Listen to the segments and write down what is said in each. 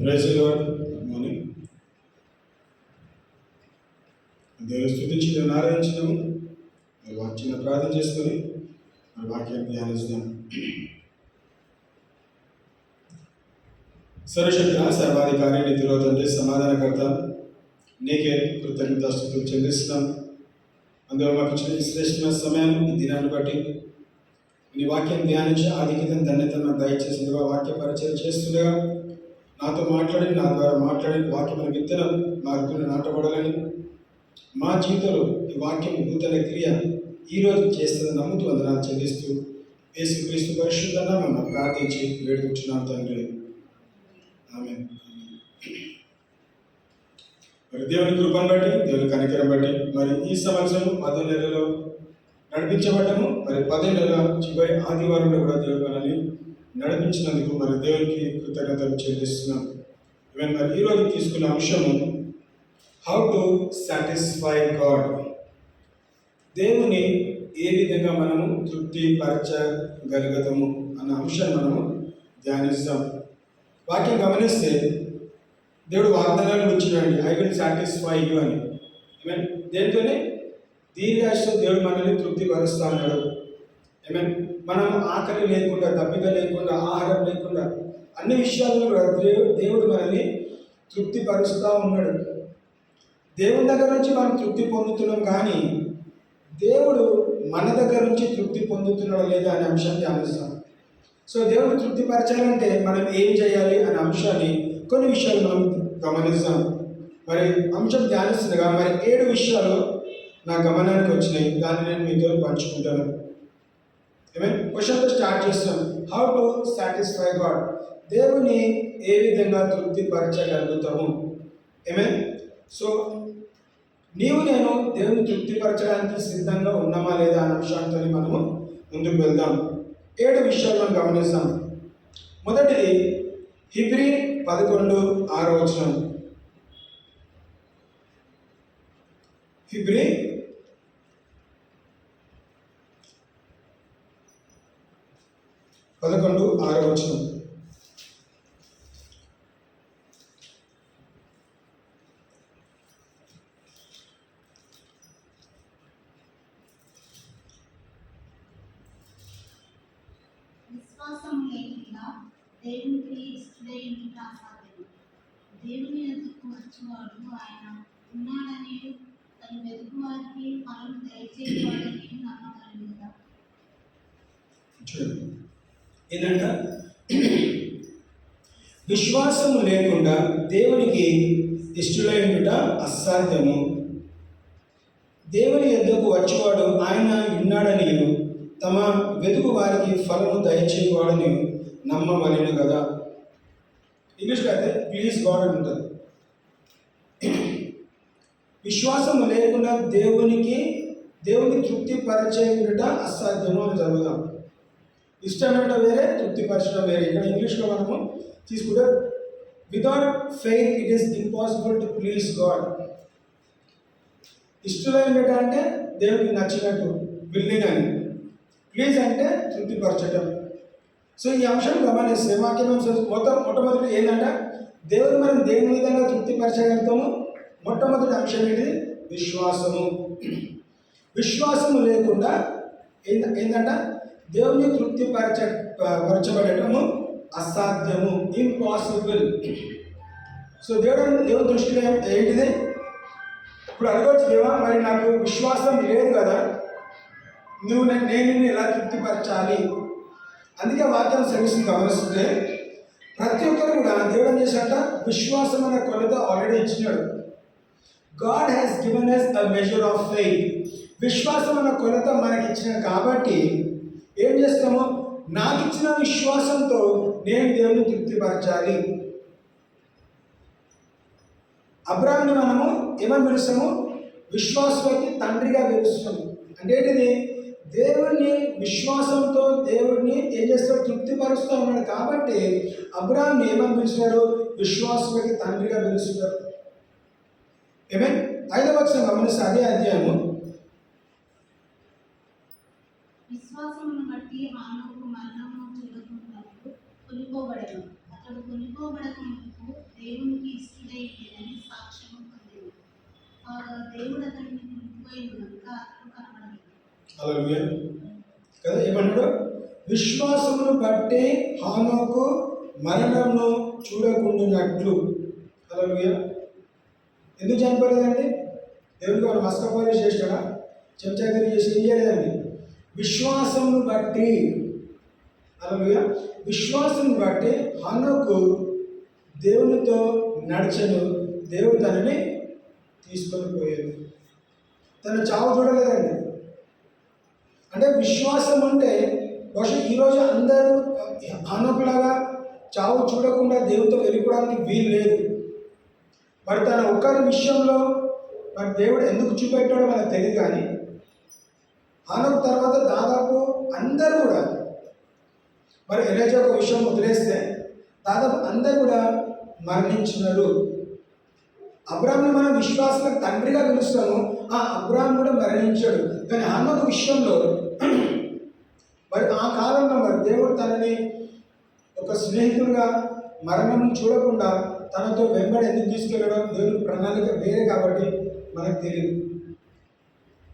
Praise the Lord. Good morning. దేవుని స్తుతించి దేవుని ఆరాధించినాము. మరి వాక్యాన్ని ప్రార్థన చేసుకొని మరి వాక్యాన్ని ధ్యానిస్తాం. సర్వశక్తుడా, సర్వాధికారి, నిధిలో తండ్రి, సమాధానకర్త, నీకే కృతజ్ఞతాస్తుతులు చెల్లిస్తున్నాం. అందులో మాకు ఇచ్చిన శ్రేష్టమైన సమయాన్ని ఈ దినాన్ని బట్టి నీ వాక్యాన్ని ధ్యానించి ఆధిక్యతను ధన్యతను నాకు దయచేసిందిగా వాక్య పరిచయం చేస్తుండగా నాతో మాట్లాడి నా ద్వారా మాట్లాడి వాక్యమైన విత్తనం మార్పులు నాటబడాలని మా జీవితంలో ఈ వాక్యం నూతన క్రియ ఈరోజు చేస్తుందని నమ్ముతూ వందనాలు చెల్లిస్తూ యేసుక్రీస్తు పరిశుద్ధ నామమున ప్రార్థించి వేడుకుంటున్నాం తండ్రి. ఆమేన్. మరి దేవుని కృపను బట్టి, దేవుని కనికరం బట్టి మరి ఈ సంవత్సరం 10 నెలలో నడిపించబడ్డాము. మరి 10 నెలల చివరి ఆదివారంలో కూడా దేవుడు మనల్ని నడిపించినందుకు మరి దేవునికి కృతజ్ఞతలు చెల్లిస్తున్నాం. మరి ఈరోజు తీసుకున్న అంశము హౌ టు సాటిస్ఫై గాడ్. దేవుని ఏ విధంగా మనము తృప్తి పరచగలుగుతాము అన్న అంశాన్ని మనము ధ్యానిస్తాం. వాక్యం గమనిస్తే దేవుడు వాగ్దానాలు ఇచ్చినాడు, ఐ విల్ సాటిస్ఫై యూ అని. దేనితోనే దీర్ఘాయుష్తో దేవుడు మనల్ని తృప్తి పరుస్తా అన్నాడు. మనం ఆకలి లేకుండా, దప్పిక లేకుండా, ఆహారం లేకుండా అన్ని విషయాల్లో దేవుడు మనల్ని తృప్తి పరుస్తూ ఉన్నాడు. దేవుని దగ్గర నుంచి మనం తృప్తి పొందుతున్నాం, కానీ దేవుడు మన దగ్గర నుంచి తృప్తి పొందుతున్నాడు లేదా అనే అంశాన్ని ధ్యానిస్తాం. సో దేవుడు తృప్తిపరచాలంటే మనం ఏం చేయాలి అనే అంశాన్ని కొన్ని విషయాలు మనం గమనిస్తాం. మరి అంశం ధ్యానిస్తుండగా మరి 7 విషయాలు నా గమనానికి వచ్చినాయి. దాన్ని నేను మీతో పంచుకుంటాను. క్వశ్చన్తో స్టార్ట్ చేస్తాం. How to satisfy God. దేవుని ఏ విధంగా తృప్తిపరచగలుగుతాము. సో నీవు నేను దేవుని తృప్తిపరచడానికి సిద్ధంగా ఉన్నామా లేదా అనే అంశాలతో మనము ముందుకు వెళ్దాం. 7 విషయాలు మనం గమనిస్తాం. మొదటిది హెబ్రీ 11:6. హెబ్రీ 11:6. విశ్వాసం లేకుండా దేవునికి ఇష్టడైన అసాధ్యం. దేవుని ఎదుకు వచ్చేవాడు ఆయన ఉన్నాడని, తను వెతుకు వారికి ఫలం దయచేవాడని నమ్మగలను కదా. ఏంటంట? విశ్వాసము లేకుండా దేవునికి ఇష్టడైన అసాధ్యము. దేవుని ఎద్దకు వచ్చేవాడు ఆయన ఉన్నాడని, తమ వెతుకు వారికి ఫలము దయచేవాడని నమ్మవలెను కదా. ఇంగ్లీష్లో అయితే ప్లీజ్ గాడ్ అని ఉంటుంది. విశ్వాసము లేకుండా దేవుని తృప్తిపరచేట అసాధ్యము అని చదువుదాం. ఇష్టమైన వేరే, తృప్తిపరచడం వేరే. ఇక్కడ ఇంగ్లీష్లో మనము తీసుకుంటే without faith it is impossible to please God. ఇష్టమైన అంటే దేవునికి నచ్చినట్టు, విల్లింగ్ అని. ప్లీజ్ అంటే తృప్తిపరచటం. సో ఈ అంశం గమనిస్తే వాక్యం మొట్టమొదటి ఏంటంటే దేవుడు మనం దేని విధంగా తృప్తిపరచగలుగుతాము. మొట్టమొదటి అంశం ఏంటి? విశ్వాసము. విశ్వాసము లేకుండా ఏంటంటే దేవుని తృప్తిపరచబడటము అసాధ్యము, ఇంపాసిబుల్. సో దేవుని దృష్టిలో ఏంటిది? ఇప్పుడు అడగవచ్చు, దేవా మరి నాకు విశ్వాసం లేదు కదా, నేను ఎలా తృప్తిపరచాలి? అందుకే వాక్యం సర్వీస్ని గమనిస్తుంటే ప్రతి ఒక్కరు కూడా దేవుడు ఏం చేశాడంట, విశ్వాసం అనే కొలత ఆల్రెడీ ఇచ్చినాడు. God has given us a measure of faith. విశ్వాసం అన్న కొలత మనకి ఇచ్చినాడు. కాబట్టి ఏం చేస్తాము? నాకు ఇచ్చిన విశ్వాసంతో నేను దేవుని తృప్తిపరచాలి. అబ్రాహాంని మనము ఏమని పిలుస్తాము? విశ్వాసానికి తండ్రిగా పిలుస్తాము. అంటే ఏంటిది? దేవుణ్ణి విశ్వాసంతో దేవుడిని ఏం చేస్తాడు? తృప్తిపరుస్తూ ఉన్నాడు. కాబట్టి అబ్రాహాంని ఏమని పిలుస్తున్నాడు? విశ్వాసానికి తండ్రిగా పిలుస్తున్నారు. 5వ వచనం గమనిస్తే అదే అధ్యాయము విశ్వాసమును బట్టి హానోకు మరణము చూడకుండాను కొనిపోబడెను. అతడు కొనిపోబడక మునుపు దేవునికి ఇష్టడైనదని సాక్ష్యము పొందెను. కాగా దేవుడు అతడిని కొనిపోయిన కనుక అతడు కనబడలేదు. హల్లెలూయా. కదా ఏమన్నాడు? విశ్వాసమును బట్టి హానోకు మరణమును చూడకుండానట్లు. హల్లెలూయా. ఎందుకు చనిపోలేదండి? దేవుడికి వాళ్ళు మస్కపోయి చేసినాడా? చెంచాగిరి చేసి ఏం చేయలేదండి? విశ్వాసమును బట్టి. హల్లెలూయా. విశ్వాసం బట్టి హానోకు దేవునితో నడిచెను. దేవుడు తనని తీసుకొని పోయాడు. తన చావు చూడలేదండి. అంటే విశ్వాసం అంటే బహుశా ఈరోజు అందరూ హానోకులాగా చావు చూడకుండా దేవుడితో వెళ్ళిపోవడానికి వీలు లేదు. మరి తన ఒక్కరి విషయంలో మరి దేవుడు ఎందుకు చూపెట్టాడో మనకు తెలియదు. కానీ హానోకు తర్వాత దాదాపు అందరూ కూడా మరి ఎలేజా ఒక విషయం వదిలేస్తే దాదాపు అందరూ కూడా మరణించినారు. అబ్రాహాంని మనం విశ్వాసాలకు తండ్రిగా పిలుస్తాము. ఆ అబ్రాహాం కూడా మరణించాడు. కానీ హానోకు విషయంలో మరి ఆ కాలంలో మరి దేవుడు తనని ఒక స్నేహితుడుగా మరణం చూడకుండా తనతో వెంబడి ఎందుకు తీసుకెళ్ళడం దేవుని ప్రణాళిక వేరే కాబట్టి మనకు తెలియదు.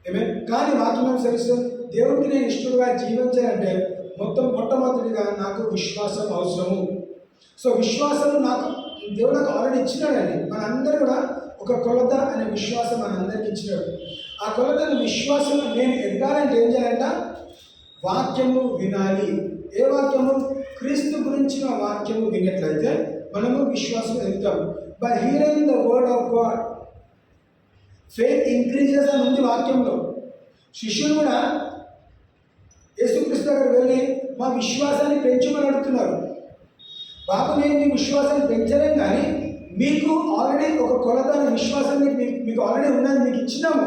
ఏమే కానీ వాక్యం అనుసరిస్తే దేవుడికి నేను ఇష్టడుగా జీవించాలంటే మొట్టమొదటిగా నాకు విశ్వాసం అవసరము. సో విశ్వాసం నాకు దేవుడు నాకు ఆల్రెడీ ఇచ్చినాడండి. మనందరూ కూడా ఒక కొలత అనే విశ్వాసం మనందరికి ఇచ్చినాడు. ఆ కొలత అనే విశ్వాసం నేను ఎదగాలంటే ఏం చేయాలంట? వాక్యము వినాలి. ఏ వాక్యము? క్రీస్తు గురించిన వాక్యము విన్నట్లయితే మనము విశ్వాసం ఎదుగుతాం. By hearing the word of God faith increases అని ఉంది వాక్యంలో. శిష్యులు కూడా యేసుక్రీస్తు దగ్గర వెళ్ళి మా విశ్వాసాన్ని పెంచమని అడుగుతున్నారు. బాబు నేను మీ విశ్వాసాన్ని పెంచలేం, కానీ మీకు ఆల్రెడీ ఒక కొలత అనే విశ్వాసాన్ని మీకు ఆల్రెడీ ఉన్నది, మీకు ఇచ్చినాము.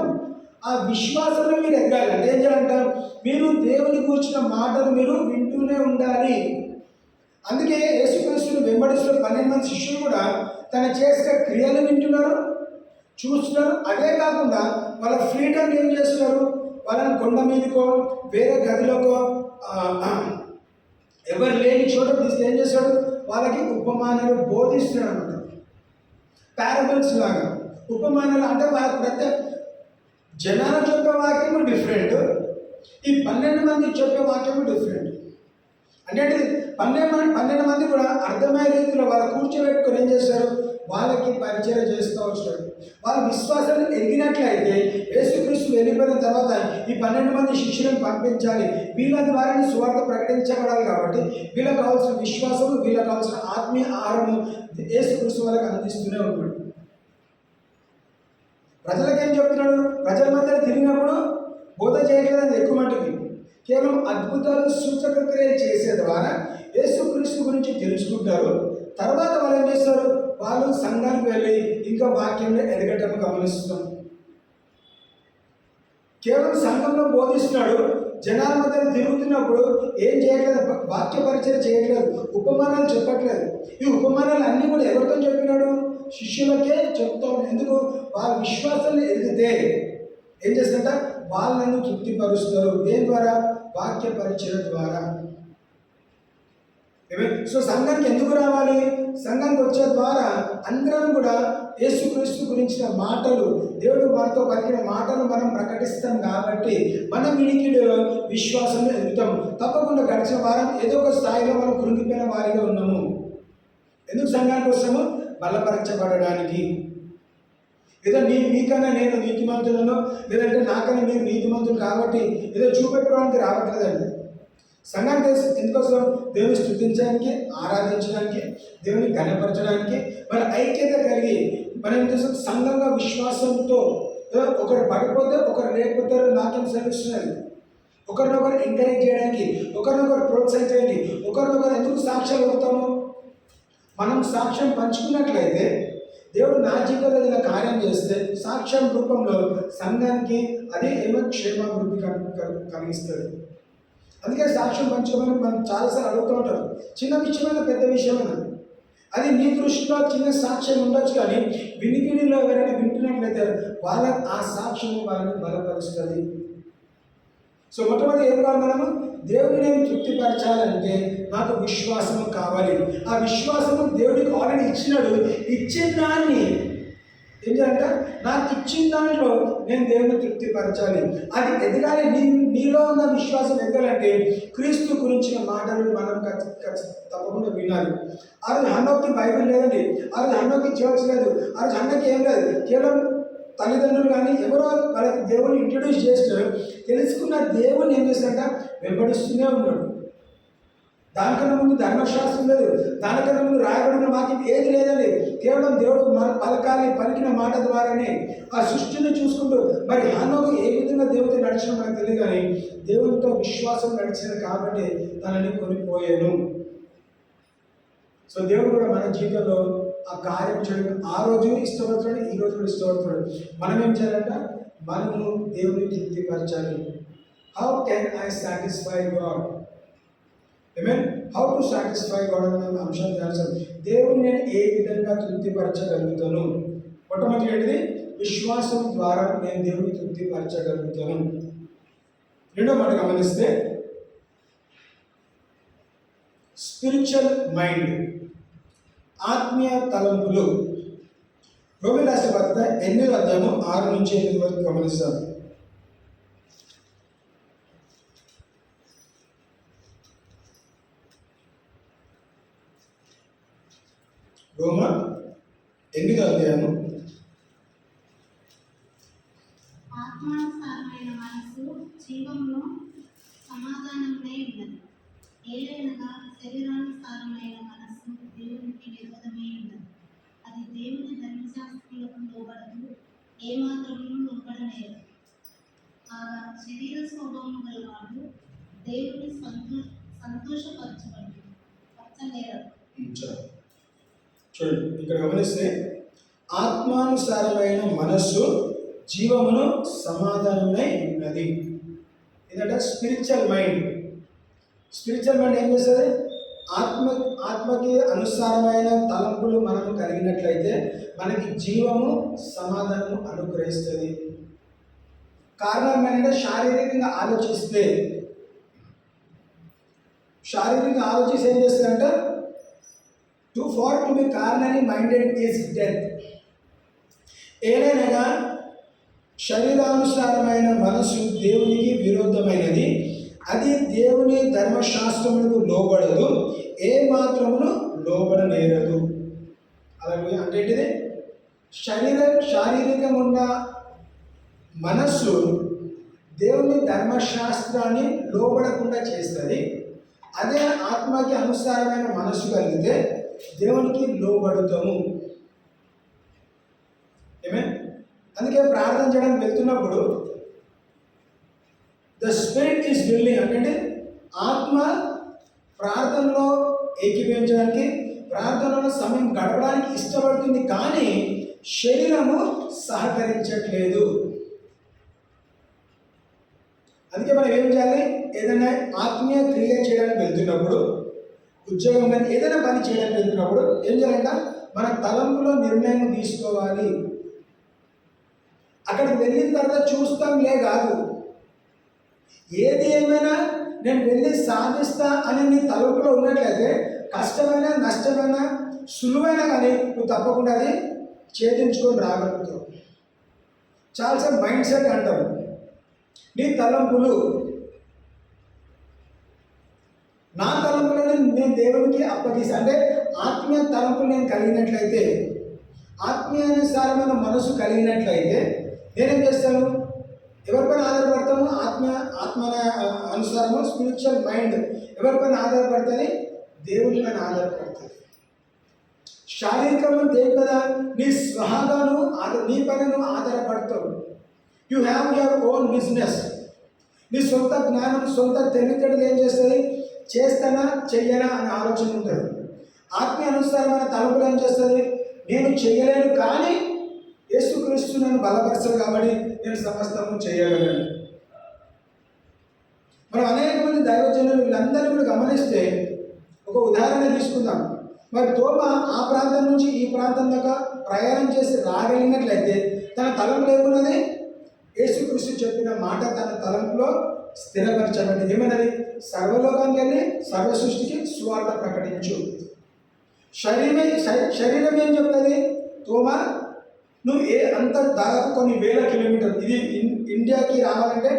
ఆ విశ్వాసంలో మీరు ఎదగాలంటే ఏం చేయాలంటారు? మీరు దేవుని కూర్చున్న మాటలు మీరు వింటూనే ఉండాలి. అందుకే యేసుక్రీస్తుని వెంబడిస్తున్న 12 మంది శిష్యులు కూడా తను చేసిన క్రియలు వింటున్నారు, చూస్తున్నారు. అదే కాకుండా వాళ్ళ ఫ్రీడమ్ ఏం చేస్తున్నారు? వాళ్ళని కొండ మీదకో వేరే గదిలోకో ఎవరు లేని చోట తీస్తే ఏం చేస్తాడు? వాళ్ళకి ఉపమానాలు బోధిస్తున్నాడు అన్నమాట. పారబుల్స్ లాగా ఉపమానాలు అంటే వాళ్ళ జనాలు చెప్పే వాక్యము డిఫరెంట్, ఈ 12 మంది చెప్పే వాక్యము డిఫరెంట్. అంటే 12 మంది కూడా అర్థమయ్యే రీతిలో వాళ్ళ కూర్చోబెట్టుకొని ఏం చేస్తారు? వాళ్ళకి పరిచయం చేస్తూ వచ్చాడు. వాళ్ళ విశ్వాసాన్ని ఎదిగినట్లయితే యేసుక్రీస్తు వెళ్ళిపోయిన తర్వాత ఈ 12 మంది శిష్యులను పంపించాలి, వీళ్ళ ద్వారా సువార్త ప్రకటించబడాలి. కాబట్టి వీళ్ళకి కావాల్సిన విశ్వాసము, వీళ్ళకి కావాల్సిన ఆత్మీయ ఆహారము యేసుక్రీస్తు వాళ్ళకి అందిస్తూనే ఉన్నాడు. ప్రజలకు ఏం చెప్తున్నాడు? ప్రజల మధ్య తిరిగినప్పుడు బోధ చేయట్లేదని ఎక్కువ మటుకి కేవలం అద్భుతాలు సూచక క్రియలు చేసే ద్వారా యేసుక్రీస్తు గురించి తెలుసుకుంటారు. తర్వాత వాళ్ళు ఏం చేస్తారు? వాళ్ళు సంఘానికి వెళ్ళి ఇంకా వాక్యంలో ఎదగటం గమనిస్తాం. కేవలం సంఘంలో బోధిస్తున్నాడు, జనాల మధ్య తిరుగుతున్నప్పుడు ఏం చేయట్లేదు? వాక్య పరిచయం చేయట్లేదు, ఉపమానాలు చెప్పట్లేదు. ఈ ఉపమానాలు అన్నీ కూడా ఎవరితో చెప్పినాడు? శిష్యులకే చెప్తా ఉన్నాడు. ఎందుకు? వాళ్ళ విశ్వాసాన్ని ఎదిగితే ఏం చేస్తారంట? వాళ్ళను తృప్తిపరుస్తారు. దేని ద్వారా? వాక్య పరిచయం ద్వారా. సో సంఘానికి ఎందుకు రావాలి? సంఘానికి వచ్చే ద్వారా అందరం కూడా యేసుక్రీస్తు గురించిన మాటలు, దేవుడు మనతో పలికిన మాటలు మనం ప్రకటిస్తాం. కాబట్టి మన వినికిడిలో విశ్వాసంలో ఎదుగుతాం. తప్పకుండా గడిచిన వారం ఏదో ఒక స్థాయిలో మనం కృంగిపోయిన వారిగా ఉన్నాము. ఎందుకు సంఘానికి వస్తాము? బలపరచబడడానికి. ఏదో మీకన్నా నేను నీతిమంతులను, లేదంటే నాకన్నా మీరు నీతిమంతులు కాబట్టి ఏదో చూపెట్టుకోవడానికి రావట్లేదండి. సంఘానికి ఎందుకోసం? దేవుని స్తుతించడానికి, ఆరాధించడానికి, దేవుని ఘనపరచడానికి, మన ఐక్యత కలిగి మనం ఏం చేస్తాం? సంఘంగా విశ్వాసంతో ఒకరు పడిపోతే ఒకరు లేకపోతారు. నాకేం సెలవిస్తున్నది? ఒకరినొకరు ఎంకరేజ్ చేయడానికి, ఒకరినొకరు ప్రోత్సహించడానికి, ఒకరినొకరు ఎందుకు సాక్ష్యాలు అవుతాము? మనం సాక్ష్యం పంచుకున్నట్లయితే దేవుడు నా జీవితంలో ఏదైనా కార్యం చేస్తే సాక్ష్యం రూపంలో సంఘానికి అదే ఏమో క్షేమాభివృద్ధి కలిగిస్తుంది. అందుకే సాక్ష్యం పంచుకోమని మనం చాలాసార్లు అడుగుతూ ఉంటారు. చిన్న విషయమైన పెద్ద విషయమైన అది నీ దృష్టిలో చిన్న సాక్ష్యం ఉండొచ్చు, కానీ వినికిడిలో ఎవరైనా వింటున్నట్లయితే వాళ్ళ ఆ సాక్ష్యం వాళ్ళని బలపరుస్తుంది. సో మొట్టమొదటి ఏం కావాలి మనము? దేవుని నేను తృప్తిపరచాలంటే నాకు విశ్వాసము కావాలి. ఆ విశ్వాసము దేవుడికి ఆల్రెడీ ఇచ్చినాడు. ఇచ్చిన దాన్ని ఏం చేయాలంట? నాకు ఇచ్చిన దాంట్లో నేను దేవుని తృప్తిపరచాలి. అది ఎదగాలి. నీలో ఉన్న విశ్వాసం ఎదగాలంటే క్రీస్తు గురించిన మాటలు మనం తప్పకుండా వినాలి. ఆ రోజు హన్నోకి బైబిల్ లేదండి, ఆ రోజు హన్నోకి చర్చ్ లేదు, ఆ రోజు హన్నకి ఏం లేదు. కేవలం తల్లిదండ్రులు కానీ ఎవరో వాళ్ళకి దేవుని ఇంట్రడ్యూస్ చేస్తారు. తెలుసుకున్న దేవుని ఏం చేస్తాడంట? వెంబడిస్తూనే ఉన్నాడు. దానికన్నా ముందు ధర్మశాస్త్రం లేదు, దానికన్నా ముందు రాయబడిన వాక్యం ఏది లేదండి. కేవలం దేవుడు పలికిన మాట ద్వారానే ఆ సృష్టిని చూసుకుంటూ మరి హన్నోకు ఏ విధంగా దేవుడితో నడిచిన మనకు తెలియదు, కానీ దేవునితో విశ్వాసం నడిచింది కాబట్టి తనని కొనిపోయాను. సో దేవుడు కూడా మన జీవితంలో ఆ కార్యం చేయడం ఆ రోజు ఇష్టపడుతున్నాడు, ఈ రోజు కూడా ఇష్టపడుతున్నాడు. మనం ఏం చేయాలంట? మనము దేవుని తృప్తిపరచాలి. How can I satisfy God? ఆమేన్. హౌ టు సాటిస్ఫై గాడ్ అనే అంశాన్ని ధ్యానిస్తాం. దేవుని నేను ఏ విధంగా తృప్తిపరచగలుగుతాను? మొట్టమొదటి ఏంటిది? విశ్వాసం ద్వారా నేను దేవుని తృప్తిపరచగలుగుతాను. రెండో మాట గమనిస్తే స్పిరిచువల్ మైండ్, ఆత్మీయ తలంపులు. రోమీయులకు రాసిన పత్రిక 8వ అధ్యాయము 6 నుంచి 8 వరకు గమనిస్తాం. రోమ 8వ అధ్యాయము. ఆత్మానుసారమైన మనసు జీవమును సమాధానమునే ఉన్నది. ఏలైనగా శరీరానుసారమైన మనస్సు దేవునికి విరోధమై ఉన్నది. అది దేవుని ధర్మశాస్త్రులకు లోబడదు, ఏమాత్రము లోబడలేదు. ఆ శరీర స్వభావము గలవాడు దేవుని సంతోషపరచలేరు. చూడండి, ఇక్కడ గమనిస్తే ఆత్మానుసారమైన మనస్సు జీవమును సమాధానమై ఉన్నది. ఇదంటే స్పిరిచువల్ మైండ్. స్పిరిచువల్ మైండ్ ఏం చేస్తుంది? ఆత్మకి అనుసారమైన తలంపులు మనము కలిగినట్లయితే మనకి జీవము సమాధానము అనుగ్రహిస్తుంది. కారణం ఏంటంటే శారీరకంగా ఆలోచిస్తే ఏం చేస్తుందంటే to far to be carnally minded is death. ఏదైనా శరీరానుసారమైన మనసు దేవునికి విరుద్ధమైనది, అది దేవుని ధర్మశాస్త్రములకు లోబడదు, ఏ మాత్రమును లోబడనేరదు. అలాగే అంటే ఏంటిది? శారీరకంగా ఉన్న మనస్సు దేవుని ధర్మశాస్త్రాన్ని లోబడకుండా చేస్తుంది. అదే ఆత్మకి అనుసారమైన మనస్సు కలిగితే దేవునికి లోబడుతాము. అందుకే ప్రార్థన చేయడానికి వెళ్తున్నప్పుడు ద స్పిరిట్ ఈస్ విల్లింగ్ అంటే ఆత్మ ప్రార్థనలో ఏకీభవించడానికి, ప్రార్థనలో సమయం గడపడానికి ఇష్టపడుతుంది, కానీ శరీరము సహకరించట్లేదు. అందుకే మనం ఏం చేయాలి? ఏదైనా ఆత్మీయ క్రియ చేయడానికి వెళ్తున్నప్పుడు, ఉద్యోగం కానీ ఏదైనా పని చేయడానికి వెళ్తున్నప్పుడు ఏం చేయాలంట? మన తలంపులో నిర్ణయం తీసుకోవాలి. అక్కడికి వెళ్ళిన తర్వాత చూస్తాంలే కాదు, ఏది ఏమైనా నేను వెళ్ళి సాధిస్తా అని నీ తలంపులో ఉన్నట్లయితే కష్టమైనా నష్టమైనా సులువైనా కానీ నువ్వు తప్పకుండా అది ఛేదించుకొని రాగలుగుతావు. చాలాసార్లు మైండ్ సెట్ అంటారు. నీ తలంపులు, నా తలంపులను నేను దేవునికి అప్పగిస్తాను అంటే ఆత్మీయ తలంపులు నేను కలిగినట్లయితే, ఆత్మీయానుసారమైన మనసు కలిగినట్లయితే నేనేం చేస్తాను? ఎవరిపైన ఆధారపడతాము? ఆత్మ అనుసారము స్పిరిచువల్ మైండ్ ఎవరిపైన ఆధారపడుతుంది? దేవుని పైన ఆధారపడుతుంది. శారీరకమైన దేవుడు కదా, నీ స్వహాగాను నీ పైన నువ్వు ఆధారపడతావు. You have your own business. నీ సొంత జ్ఞానం, సొంత తెలివితేటలు ఏం చేస్తుంది? చేస్తానా చెయ్యనా అనే ఆలోచన ఉంటుంది. ఆత్మీయ అనుసారమైన తలుపులు ఏం చేస్తుంది? నేను చెయ్యలేను, కానీ యేసుక్రీస్తు నన్ను బలపరచాడు కాబట్టి నేను సమస్తము చేయగలను. మనం అనేక మంది దైవజనులు వీళ్ళందరినీ కూడా గమనిస్తే ఒక ఉదాహరణ తీసుకుందాం. మరి తోమ ఆ ప్రాంతం నుంచి ఈ ప్రాంతం దాకా ప్రయాణం చేసి రాగలిగినట్లయితే తన తలంపులో ఏమున్నది? యేసుక్రీస్తు చెప్పిన మాట తన తలంపులో స్థిరపరచబడి ఏమన్నది? సర్వలోకానికి వెళ్ళి సర్వ సృష్టికి సువార్త ప్రకటించు. శరీరం ఏం చెప్తుంది? తోమా, నువ్వు అంత దాదాపు కొన్ని వేల కిలోమీటర్లు, ఇది ఇండియాకి రావాలంటే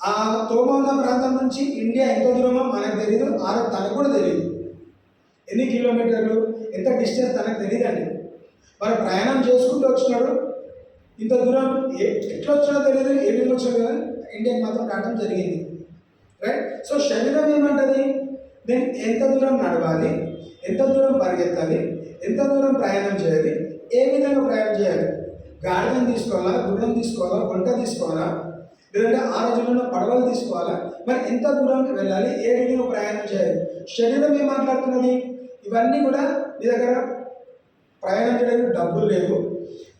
ఆ తోమ ఉన్న ప్రాంతం నుంచి ఇండియా ఎంత దూరమో మనకు తెలియదు, తనకు కూడా తెలియదు. ఎన్ని కిలోమీటర్లు, ఎంత డిస్టెన్స్ తనకు తెలియదండి. మరి ప్రయాణం చేసుకుంటూ వచ్చినాడు, ఇంత దూరం ఎట్లా వచ్చినా తెలియదు, ఏ విధంగా వచ్చినా కానీ ఇండియాకి మాత్రం రావడం జరిగింది. రైట్? సో శరీరం ఏమంటుంది? నేను ఎంత దూరం నడవాలి, ఎంత దూరం పరిగెత్తాలి, ఎంత దూరం ప్రయాణం చేయాలి, ఏ విధంగా ప్రయాణం చేయాలి? గాడిదను తీసుకోవాలా, గుర్రం తీసుకోవాలా, వంట తీసుకోవాలా, లేదంటే ఆ రోజుల్లో పడవలు తీసుకోవాలా? మరి ఎంత దూరానికి వెళ్ళాలి, ఏ విధంగా ప్రయాణం చేయాలి? శరీరం ఏం మాట్లాడుతున్నది? ఇవన్నీ కూడా నీ దగ్గర ప్రయాణం చేయడానికి డబ్బులు లేవు,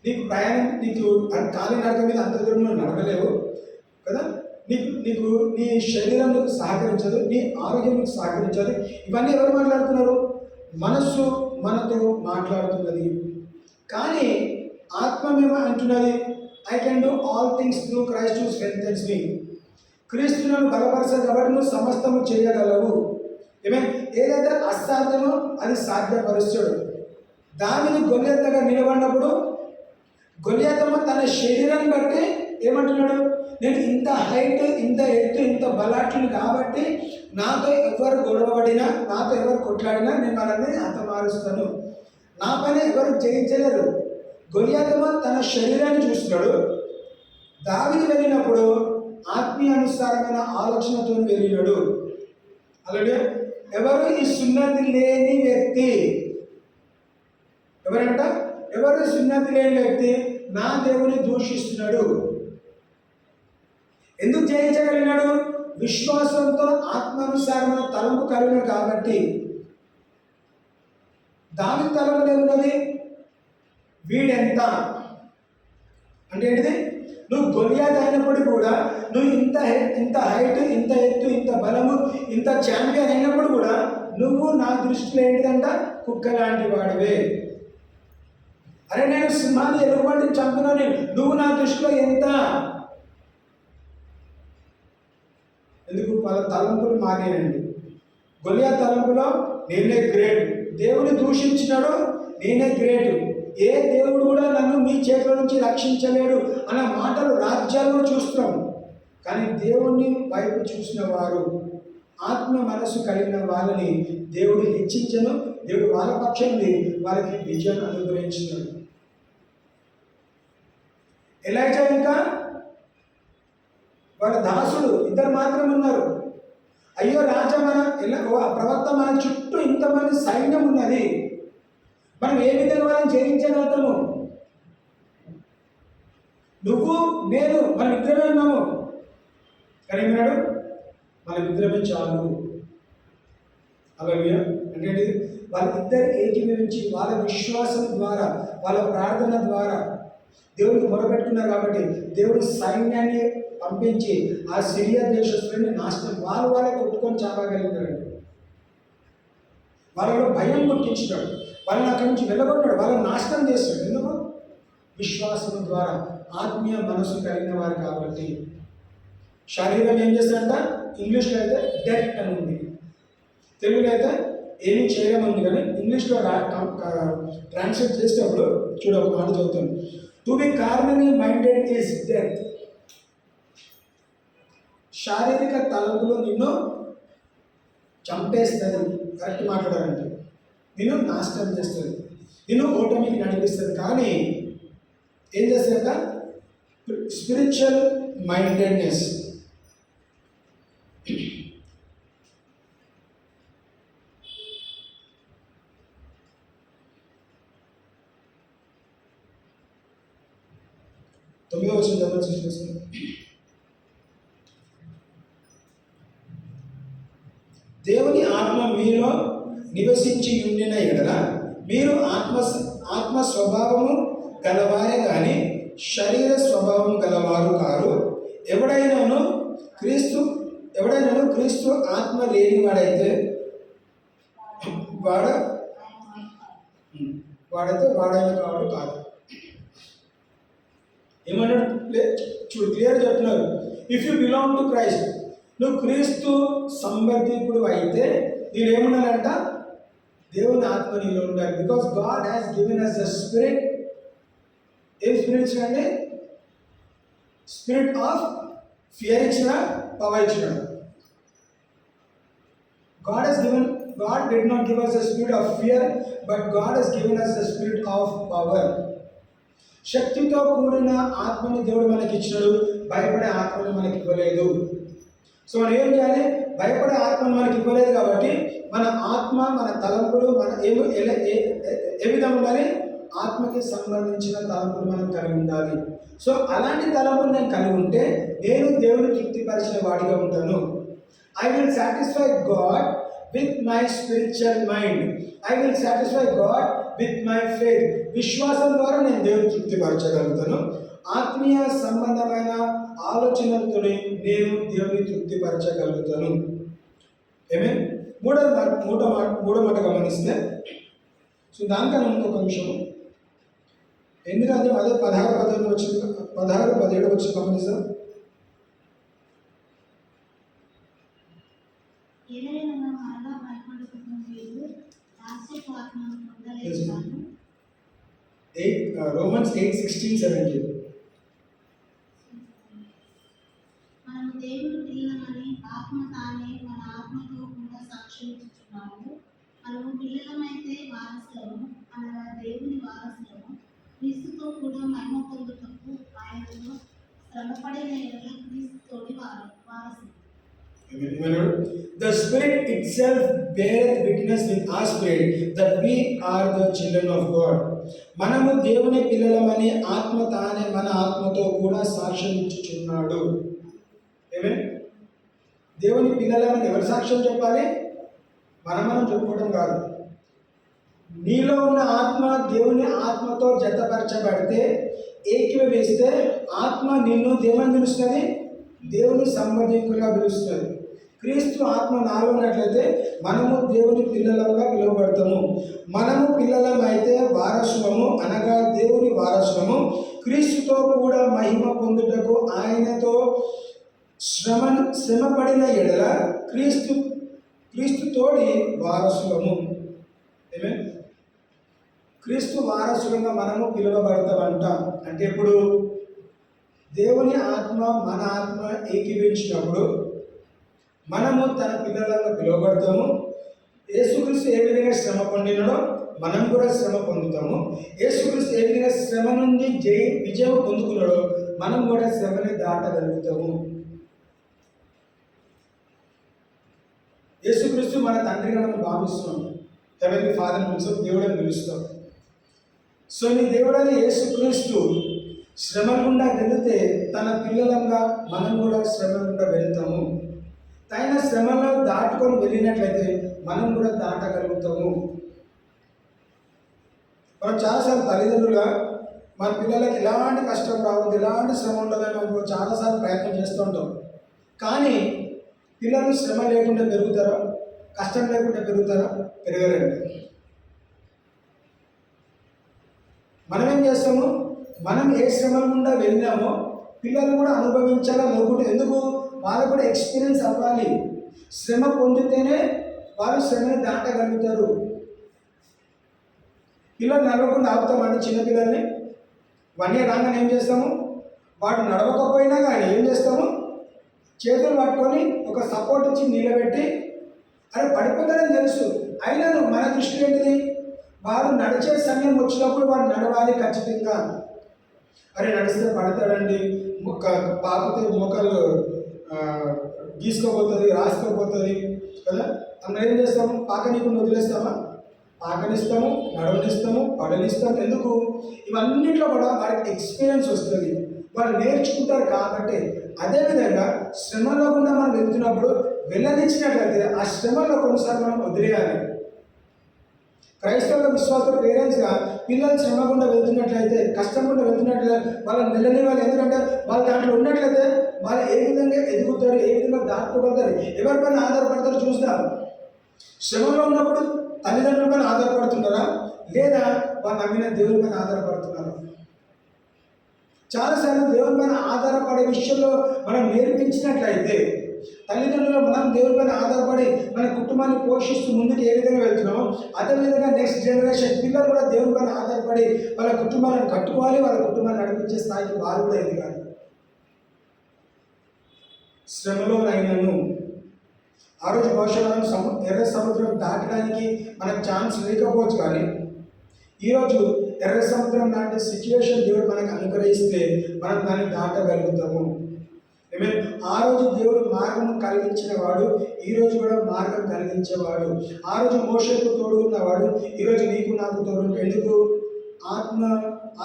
నీకు కాలినడక మీద అంత దూరంలో నడవలేవు కదా, నీకు నీ శరీరం నీకు సహకరించదు, నీ ఆరోగ్యం నీకు సహకరించదు. ఇవన్నీ ఎవరు మాట్లాడుతున్నారు? మనస్సు మనతో మాట్లాడుతున్నది. కానీ ఆత్మ మేము అంటున్నది, I can do all things through Christ who strengthens me. క్రీస్తును బలపరచదు కాబట్టి నువ్వు సమస్తము చేయగలవు. ఏదైతే అసాధ్యమో అది సాధ్యపరుస్తాడు. దానిని గొల్లియతగా నిలబడినప్పుడు గొల్లియతమ్మ తన శరీరాన్ని బట్టి ఏమంటున్నాడు? నేను ఇంత హైట్, ఇంత ఎత్తు, ఇంత బలాట్లను కాబట్టి నాతో ఎవరు గొడవపడినా, నాతో ఎవరు కొట్లాడినా నేను వాళ్ళని హతమారుస్తాను, నా పని ఎవరు జయించలేరు. గొల్లియతమ్మ తన శరీరాన్ని చూస్తున్నాడు. దావీదు వెళ్ళినప్పుడు ఆత్మీయానుసారమైన ఆలోచనతో వెళ్ళినాడు. అలాగే ఎవరు ఈ సున్నతి లేని వ్యక్తి? ఎవరంట? ఎవరు సున్నతి లేని వ్యక్తి నా దేవుని దూషిస్తున్నాడు. ఎందుకు జయించగలిగినాడు? విశ్వాసంతో ఆత్మానుసారమైన తలంపు కలిగినాడు కాబట్టి. దాని తలంపులు ఏమున్నది? వీడెంత అంటే ఏంటిది? నువ్వు గొలియాత్ అయినప్పుడు కూడా, నువ్వు ఇంత హైట్, ఇంత ఎత్తు, ఇంత బలము, ఇంత ఛాంపియన్ అయినప్పుడు కూడా నువ్వు నా దృష్టిలో ఏంటిదంట? కుక్క లాంటి వాడివే. అరే నేను సింహాన్ని ఎలుగుబంటిని చంపున్నాను, నువ్వు నా దృష్టిలో ఎంత? ఎందుకు? వాళ్ళ తలంపులు మారేనండి. గొలియాత్ తలంపులో నేనే గ్రేట్, దేవుని దూషించినాడు, నేనే గ్రేట్, ఏ దేవుడు కూడా నన్ను మీ చేతుల నుంచి రక్షించలేడు అన్న మాటలు రాజ్యాల్లో చూస్తున్నాము. కానీ దేవుణ్ణి వైపు చూసిన వారు, ఆత్మ మనసు కలిగిన వాళ్ళని దేవుడు హెచ్చించను. దేవుడు వాళ్ళ పక్షాన్ని వాళ్ళకి విజయాన్ని అనుగ్రహించినాడు. ఎలైజా ఇంకా వాళ్ళ దాసుడు ఇద్దరు మాత్రం ఉన్నారు. అయ్యో రాజా, ప్రవక్త మన చుట్టూ ఇంతమంది సైన్యం ఉన్నది, మనం ఏ విధంగా వాళ్ళని జయించగలుగుతాము? నువ్వు నేను మన ఇద్దరమే ఉన్నాము. కానీ ఏమన్నాడు? మన ఇద్దరమే చాలు. అలాగే అంటే వాళ్ళిద్దరు ఏకీభవించి వాళ్ళ విశ్వాసం ద్వారా, వాళ్ళ ప్రార్థన ద్వారా దేవుడికి మొరపెట్టుకున్నారు కాబట్టి దేవుడు సైన్యాన్ని పంపించి ఆ సిరియా దేశస్తులని నాశనం వాళ్ళే కొట్టుకొని చావగలిగినారండి. వాళ్ళలో భయం పుట్టించినాడు, వాళ్ళని అక్కడి నుంచి వెళ్ళగొట్టాడు, వాళ్ళని నాశనం చేస్తాడు. ఎందుకు? విశ్వాసం ద్వారా, ఆత్మీయ మనసు కలిగిన వారు కాబట్టి. శరీరం ఏం చేస్తాడంట? ఇంగ్లీష్లో అయితే డెత్ అని ఉంది, తెలుగులో అయితే ఏమీ చేయడం ఉంది. కానీ ఇంగ్లీష్లో ట్రాన్స్లేట్ చేసేటప్పుడు చూడ ఒక మాట చదువుతాను. To be carnally minded is death. శారీరక తలంపులు నిన్ను చంపేస్తుంది. కరెక్ట్ మాట్లాడాలంటే నిన్ను నాశనం చేస్తుంది, నిన్ను ఓటమికి నడిపిస్తుంది. కానీ ఏం చేస్తుందంట? Spiritual mindedness. తొమ్మిదో వచ్చిన చదవాలి. దేవుని ఆత్మ మీలో నివసించి ఉండిన ఎడల మీరు ఆత్మ స్వభావము గలవారే కానీ శరీర స్వభావం గలవారు కారు. ఎవడైనాను క్రీస్తు ఆత్మ లేనివాడైతే వాడైతే వాడైన కాడు కాదు. ఏమన్నాడు? చూడు, క్లియర్ చెప్తున్నారు. If you belong to Christ, నువ్వు క్రీస్తు సంబంధికుడు అయితే నేను ఏమున్నానంట, దేవుని ఆత్మ నీలో ఉండాలి. Because God has given us the spirit. ఏం స్పిరిట్ ఇచ్చినండి? స్పిరిట్ ఆఫ్ ఫియర్ ఇచ్చిన, పవర్ ఇచ్చిన. God did not give us a spirit of fear, but God has given us the spirit of power. శక్తితో కూడిన ఆత్మని దేవుడు మనకి ఇచ్చినాడు, భయపడే ఆత్మని మనకి ఇవ్వలేదు. సో మనం ఏం చేయాలి? భయపడే ఆత్మను మనకి ఇవ్వలేదు కాబట్టి మన ఆత్మ, మన తలంపులు, మన ఏ విధంగా ఉండాలి? ఆత్మకి సంబంధించిన తలంపులు మనం కలిగి ఉండాలి. సో అలాంటి తలంపులు నేను కలిగి ఉంటే నేను దేవుని తృప్తిపరిచిన వాడిగా ఉంటాను. I will satisfy God with my spiritual mind. I will satisfy God with my faith. విశ్వాసం ద్వారా నేను దేవుని తృప్తిపరచగలుగుతాను. ఆత్మీయ సంబంధమైన ఆలోచనలతో నేను దేవుని తృప్తిపరచగలుగుతాను. ఏమే మూడో మాట గమనిస్తే, సో దానికన్నా ముందు ఒక నిమిషం, ఎందుకంటే అదే 16-17 వచ్చి గమనిస్తాం. ఏదైనా మరలా భయపడుతున్న మీరు రాష్ట్రపు ఆత్మను పొందలేదు గాను Romans 8:16-17. మనము దేవుని పిల్లలమని ఆత్మ తానే మన ఆత్మతో కూడా సాక్ష్యం ఇచ్చుచున్నాము. మనము పిల్లలమైతే వారసులము, అనగా దేవుని వారసులము, క్రీస్తుతో కూడా మహిమ పొందుటకు ఆయనతో శ్రమపడిన ఎడల క్రీస్తుతోటి వారసులు. The Spirit itself beareth witness with our spirit that we are the children of God. మనము దేవుని పిల్లలమని ఆత్మ తానే మన ఆత్మతో కూడా సాక్ష్యం ఇచ్చుచున్నాడు. దేవుని పిల్లలమని ఎవరు సాక్ష్యం చెప్పాలి? మనం చెప్పుకోవడం కాదు. నీలో ఉన్న ఆత్మ దేవుని ఆత్మతో జతపరచబడితే, ఏకీభవిస్తే ఆత్మ నిన్ను దేమని పిలుస్తుంది? దేవుని సంబంధికులుగా పిలుస్తుంది. క్రీస్తు ఆత్మ నాలో ఉన్నట్లయితే మనము దేవుని పిల్లలంగా పిలువబడతాము. మనము పిల్లలమైతే వారసులము, అనగా దేవుని వారసులము, క్రీస్తుతో కూడా మహిమ పొందుటకు ఆయనతో శ్రమపడిన ఎడల క్రీస్తుతోడి వారసులము. క్రీస్తు వారసులుగా మనము పిలువబడతామంట. అంటే ఇప్పుడు దేవుని ఆత్మ మన ఆత్మ ఏకీభవించినప్పుడు మనము తన పిల్లలుగా పిలువబడతాము. యేసుక్రీస్తు ఏ విధంగా శ్రమ పొందినాడో మనం కూడా శ్రమ పొందుతాము. యేసుక్రీస్తు ఏ విధంగా శ్రమ నుండి విజయం పొందుకున్నాడో మనం కూడా శ్రమని దాటగలుగుతాము. యేసుక్రీస్తు మన తండ్రిగా మనం భావిస్తున్నాం. హెవెన్లీ ఫాదర్ పిలుస్తాం, దేవుడని పిలుస్తాం. సో నీ దేవుడని యేసుక్రీస్తు శ్రమ గుండా వెళితే తన పిల్లలంగా మనం కూడా శ్రమ గుండా వెళ్తాము. తగిన శ్రమలో దాటుకొని వెళ్ళినట్లయితే మనం కూడా దాటగలుగుతాము. మనం చాలాసార్లు తల్లిదండ్రులుగా మన పిల్లలకి ఎలాంటి కష్టం రావద్దు, ఎలాంటి శ్రమ ఉండదని మనం చాలాసార్లు ప్రయత్నం చేస్తూ ఉంటాం. కానీ పిల్లలు శ్రమ లేకుండా పెరుగుతారా? కష్టం లేకుండా పెరుగుతారా? పెరగరండి. మనం ఏం చేస్తాము? మనం ఏ శ్రమ గుండా వెళ్ళినామో పిల్లలు కూడా అనుభవించాలని అనుకుంటాం. ఎందుకు? వాళ్ళకు కూడా ఎక్స్పీరియన్స్ అవ్వాలి. శ్రమ పొందితేనే వాళ్ళు శ్రమని దాటగలుగుతారు. పిల్లలు నడవకుండా ఆపుతామండి. చిన్నపిల్లల్ని 1 year రాగానే ఏం చేస్తాము? వాడు నడవకపోయినా కానీ ఏం చేస్తాము? చేతులు పట్టుకొని ఒక సపోర్ట్ ఇచ్చి నిలబెట్టి, అరే పడిపోతాడని తెలుసు అయినా మన దృష్టి ఏంటిది? వాడు నడిచే సమయం వచ్చినప్పుడు వాడు నడవాలి ఖచ్చితంగా. అరే నడిస్తే పడతాడండి, పాకితే మోకాళ్ళు గీసుకోపోతుంది, రాసుకోపోతుంది కదా. మనం ఏం చేస్తాము? పాకనీకుండా వదిలేస్తామా? పాకనిస్తాము, నడవనిస్తాము, పడనిస్తాము. ఎందుకు? ఇవన్నింటిలో కూడా వారికి ఎక్స్పీరియన్స్ వస్తుంది, వాళ్ళు నేర్చుకుంటారు కాబట్టి. అదేవిధంగా శ్రమలో కూడా మనం వెళ్తున్నప్పుడు వెళ్ళనిచ్చినట్లయితే ఆ శ్రమలో కొన్నిసార్లు మనం వదిలేయాలి. క్రైస్తవ విశ్వాస పేరెంట్స్గా పిల్లలు శ్రమ గుండా వెళ్తున్నట్లయితే, కష్టం గుండా వెళ్తున్నట్లయితే వాళ్ళని వెళ్ళనివ్వాలి. ఎందుకంటే వాళ్ళు దాంట్లో ఉన్నట్లయితే వాళ్ళు ఏ విధంగా ఎదుగుతారు, ఏ విధంగా దాటుకోగలుగుతారు, ఎవరిపైన ఆధారపడతారో చూస్తారు. శ్రమలో ఉన్నప్పుడు తల్లిదండ్రుల పైన ఆధారపడుతున్నారా, లేదా వాళ్ళు నమ్మిన దేవుని పైన ఆధారపడుతున్నారా? చాలాసార్లు దేవుని పైన ఆధారపడే విషయంలో మనం నేర్పించినట్లయితే, తల్లిదండ్రులు మనం దేవుని పైన ఆధారపడి మన కుటుంబాన్ని పోషిస్తూ ముందుకు ఏ విధంగా వెళ్తున్నామో అదేవిధంగా నెక్స్ట్ జనరేషన్ పిల్లలు కూడా దేవుని పైన ఆధారపడి వాళ్ళ కుటుంబాలను కట్టుకోవాలి, వాళ్ళ కుటుంబాన్ని నడిపించే స్థాయికి వారు కూడా ఎదగాలి. శ్రమలోనైనాను ఆ రోజు బహుశా మనం ఎర్ర సముద్రం దాటడానికి మనకు ఛాన్స్ లేకపోవచ్చు, కానీ ఈరోజు ఎర్ర సముద్రం లాంటి సిచ్యువేషన్ దేవుడు మనకు అనుగ్రహిస్తే మనం దాన్ని దాటగలుగుతాము. ఆ రోజు దేవుడు మార్గం కలిగించిన వాడు ఈరోజు కూడా మార్గం కలిగించేవాడు. ఆ రోజు మోషేకు తోడు ఉన్నవాడు ఈరోజు నీకు నాకు తోడు. ఎందుకు?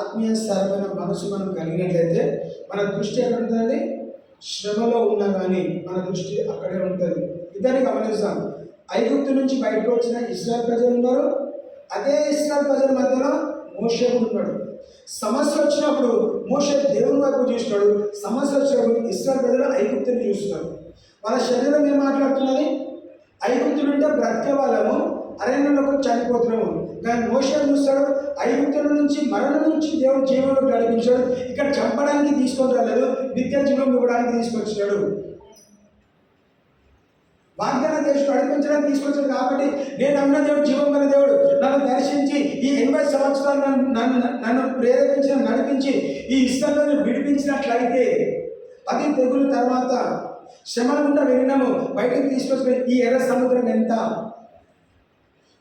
ఆత్మీయ స్థిరమైన మనసు మనం కలిగినట్లయితే మన దృష్టి ఎక్కడ ఉంటుందండి? శ్రమలో ఉన్నా కానీ మన దృష్టి అక్కడే ఉంటుంది. ఇద్దరిని గమనిస్తాం. ఐగుప్తు నుంచి బయటకు వచ్చిన ఇశ్రాయేల్ ప్రజలు ఉన్నారు, అదే ఇశ్రాయేల్ ప్రజల మధ్యలో మోషే ఉన్నాడు. సమస్య వచ్చినప్పుడు మోషే దేవుని వైపు చూస్తాడు, సమస్య వచ్చినప్పుడు ఇశ్రాయేల్ ప్రజలు ఐగుప్తుని చూస్తున్నారు. వాళ్ళ శరీరం ఏం మాట్లాడుతున్నది? ఐగుప్తు నుండి బ్రతికే వాళ్ళము అరణ్యంలోకి చనిపోతున్నాము. కానీ మోషే చూస్తాడు, ఐగుప్తుల నుంచి మరణం నుంచి దేవుడు జీవంలో నడిపించాడు, ఇక్కడ చంపడానికి తీసుకొని రాలేదు, నిత్య జీవం ఇవ్వడానికి తీసుకొచ్చాడు. వాగ్దాన దేశం నడిపించడానికి తీసుకొచ్చాడు. కాబట్టి నేను నమ్మిన దేవుడు జీవం గల దేవుడు, నన్ను దర్శించి ఈ 80 సంవత్సరాలు నన్ను ప్రేరేపించిన నడిపించి ఈ ఇష్టంలో విడిపించినట్లయితే 10 తెగుల తర్వాత శ్రమల గుండా వెళ్ళినాము, బయటకు తీసుకొచ్చిన ఈ ఎర్ర సముద్రం ఎంత?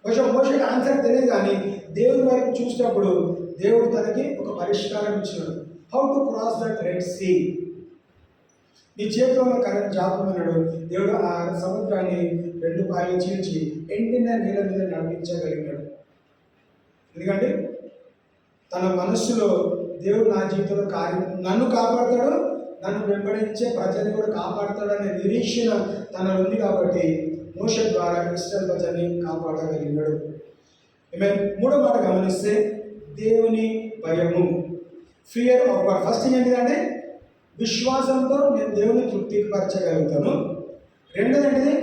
మోషేకి ఆన్సర్ తెలియదు, కానీ దేవుని వైపు చూసినప్పుడు దేవుడు తనకి ఒక పరిష్కారం ఇచ్చినాడు. How to cross that Red Sea. నీ చేతిలో కరెంట్ జాపమన్నాడు. దేవుడు ఆ సముద్రాన్ని 2 పాయలు చీల్చి ఎండిన నీళ్ళ మీద నడిపించగలిగినాడు. ఎందుకంటే తన మనస్సులో దేవుడు నా జీవితంలో నన్ను కాపాడతాడు, నన్ను వెంబడించే ప్రజల్ని కూడా కాపాడతాడనే నిరీక్షణ తనలో ఉంది. కాబట్టి మోషే ద్వారా ఇశ్రాయేలు ప్రజల్ని కాపాడగలిగినాడు. మూడో మాట గమనిస్తే దేవుని భయము, ఫియర్ ఆఫ్ గాడ్. ఫస్ట్ ఏంటిదంటే విశ్వాసంతో నేను దేవుని తృప్తిపరచగలుగుతాను. రెండోది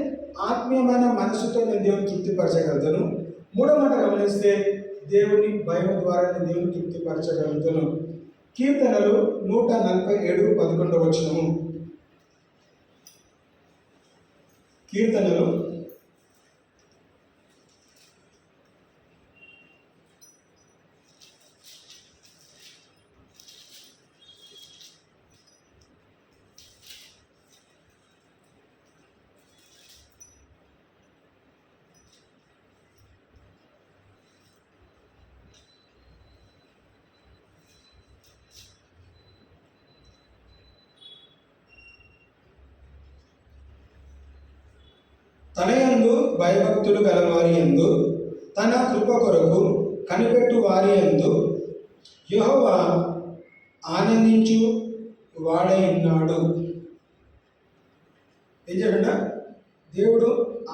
ఆత్మీయమైన మనసుతో నేను దేవుని తృప్తిపరచగలుగుతాను. మూడో మాట గమనిస్తే దేవుని భయం ద్వారా నేను దేవుని తృప్తిపరచగలుగుతాను. కీర్తనలు 147:11 వచనము. కీర్తనలు తనయందు భయభక్తులు గలవారి యందు తన కృప కొరకు కనిపెట్టు వారి యందు యెహోవా ఆనందించు వాడై ఉన్నాడు. ఏం చెప్పండి? దేవుడు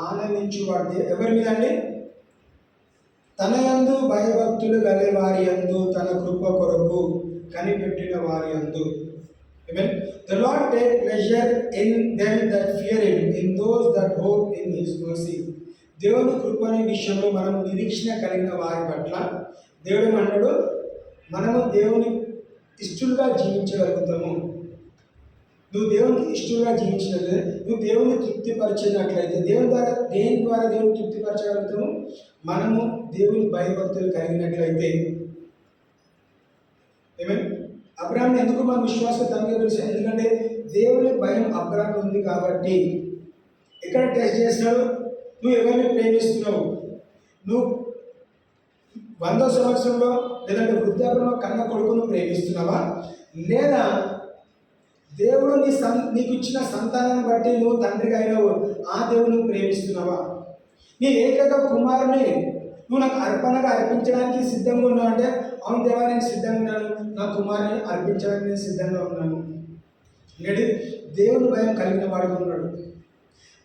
ఆనందించువాడు ఎవరి మీద అండి? తన యందు భయభక్తులు గల వారి యందు తన కృప కొరకు కనిపెట్టిన వారి యందు. Amen. The Lord take pleasure in them that fear Him, in those that hope in His mercy. దేవుని కృప అనే విషయంలో మనం నిరీక్షణ కలిగిన వారి పట్ల దేవుడు అన్నాడు, మనము దేవుని ఇష్టలుగా జీవించగలుగుతాము. నువ్వు దేవునికి ఇష్టలుగా జీవించినట్లయితే, నువ్వు దేవుని తృప్తిపరిచినట్లయితే, దేని ద్వారా దేవుని తృప్తిపరచగలుగుతాము? మనము దేవుని భయభక్తులు కలిగినట్లయితే. ఏమేమి అబ్రాహాం ఎందుకు మన విశ్వాసం తనకే తెలుసు? ఎందుకంటే దేవుని భయం అబ్రాహాం ఉంది కాబట్టి. ఎక్కడ టెస్ట్ చేస్తున్నాడు? నువ్వు ఎవరిని ప్రేమిస్తున్నావు? నువ్వు 100వ సంవత్సరంలో లేదంటే వృద్ధాప్యంలో కన్న కొడుకును ప్రేమిస్తున్నావా, లేదా దేవుడు నీకు ఇచ్చిన సంతానాన్ని బట్టి నువ్వు తండ్రిగా అయినావు ఆ దేవుని ప్రేమిస్తున్నావా? నీ ఏకైక కుమారుని నువ్వు నాకు అర్పణగా అర్పించడానికి సిద్ధంగా ఉన్నావు అంటే, అవును దేవా నేను సిద్ధంగా ఉన్నాను, నా కుమారుని అర్పించడానికి నేను సిద్ధంగా ఉన్నాను. లేడు దేవుని భయం కలిగిన వాడుగా ఉన్నాడు.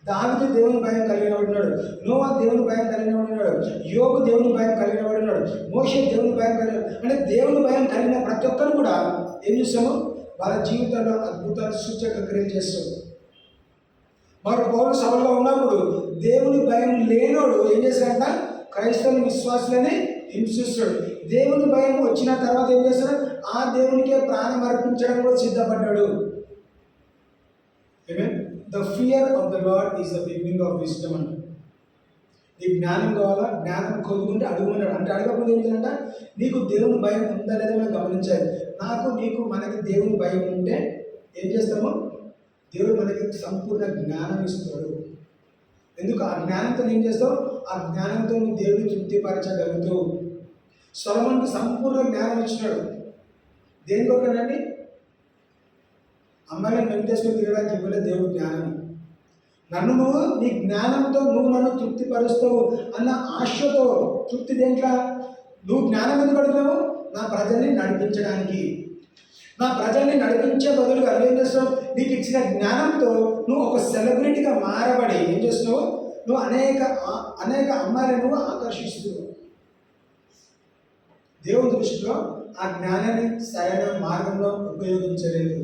దావీదు దేవుని భయం కలిగిన వాడు ఉన్నాడు. నోవా దేవుని భయం కలిగిన వాడు ఉన్నాడు. యోబు దేవుని భయం కలిగిన వాడు ఉన్నాడు. మోషే దేవుని భయం కలిగిన, అంటే దేవుని భయం కలిగిన ప్రతి ఒక్కరు కూడా ఏం చూస్తాము? వాళ్ళ జీవితంలో అద్భుతాలు సూచక క్రియలు చేస్తారు. మరి పౌలు సభలో ఉన్నప్పుడు దేవుని భయం లేనోడు ఏం చేశాడంట? క్రైస్తవ విశ్వాసులని హింసిస్తాడు. దేవుని భయం వచ్చిన తర్వాత ఏం చేస్తాడు? ఆ దేవునికే ప్రాణం అర్పించడం కూడా సిద్ధపడ్డాడు. The fear of the Lord is the beginning of wisdom అంట. నీకు జ్ఞానం కావాలా? జ్ఞానం కొద్దుకుంటే అడుగుమన్నాడు. అంటే అడగకపోతే ఏంటంటే నీకు దేవుని భయం ఉందా లేదా మనం గమనించాలి. నీకు మనకి దేవుని భయం ఉంటే ఏం చేస్తాము? దేవుడు మనకి సంపూర్ణ జ్ఞానం ఇస్తాడు. ఎందుకు? ఆ జ్ఞానంతో ఏం చేస్తావు? ఆ జ్ఞానంతో నువ్వు దేవుని తృప్తిపరచగలుగుతావు. సొలొమోనుకు సంపూర్ణ జ్ఞానం ఇచ్చినాడు. దేని కొరకనండి? అమ్మాయిని వెంకటేశ్వరం తిరగడానికి ఇవ్వలేదు దేవుడు జ్ఞానం. నువ్వు నీ జ్ఞానంతో నువ్వు నన్ను తృప్తిపరుస్తావు అన్న ఆశతో. తృప్తి దేంట్లో? నువ్వు జ్ఞానం ఎందుకు అడుగుతావు? నా ప్రజల్ని నడిపించడానికి. నా ప్రజల్ని నడిపించే బదులుగా ఏం చేస్తావు? నీకు ఇచ్చిన జ్ఞానంతో నువ్వు ఒక సెలబ్రిటీగా మారబడి ఏం చేస్తున్నావు? నువ్వు అనేక అమ్మాయిలను నువ్వు ఆకర్షిస్తున్నావు. దేవుని దృష్టిలో ఆ జ్ఞానాన్ని సరైన మార్గంలో ఉపయోగించలేదు.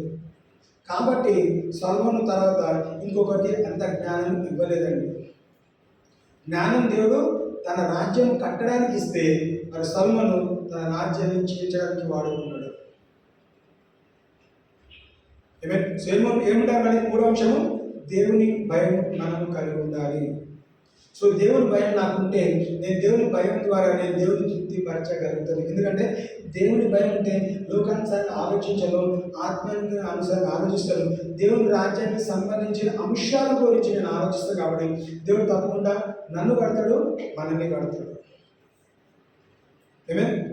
కాబట్టి సొలొమోను తర్వాత ఇంకొకటి అంత జ్ఞానం ఇవ్వలేదండి. జ్ఞానం దేవుడు తన రాజ్యం కట్టడానికి ఇస్తే మరి సొలొమోను తన రాజ్యాన్ని చీల్చడానికి వాడుకున్నాడు. సొలొమోను ఏమిటంటే మూడో అంశము, దేవుని భయం మనము కలిగి ఉండాలి. సో దేవుని భయం నాకుంటే నేను దేవుని భయం ద్వారా నేను దేవుని తృప్తిపరచగలుగుతాను. ఎందుకంటే దేవుని భయం ఉంటే లోకానుసారంగా ఆలోచించను, ఆత్మీయ అనుసారంగా ఆలోచిస్తాను. దేవుని రాజ్యానికి సంబంధించిన అంశాల గురించి నేను ఆలోచిస్తాను. కాబట్టి దేవుడు తప్పకుండా నన్ను కడతాడు, మనల్ని కడతాడు.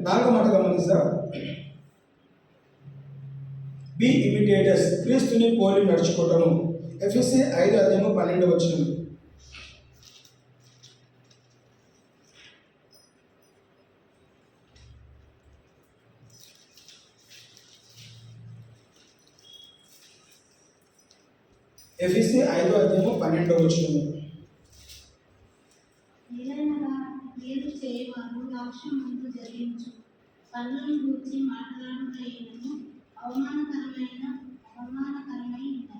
నాలుగో మాట గమనిస్తారా? బి ఇమిటేటర్స్, క్రీస్తుని పోలి నడుచుకోవటము. ఎఫెసీ 5:12 ఎఫెసీ 5:12 ఏలైనగా మీరు చేయవారు లక్ష్యం ముందు జరిగించు పనులను గురించి మాట్లాడుటైనను అవమానకరమై ఉన్నది.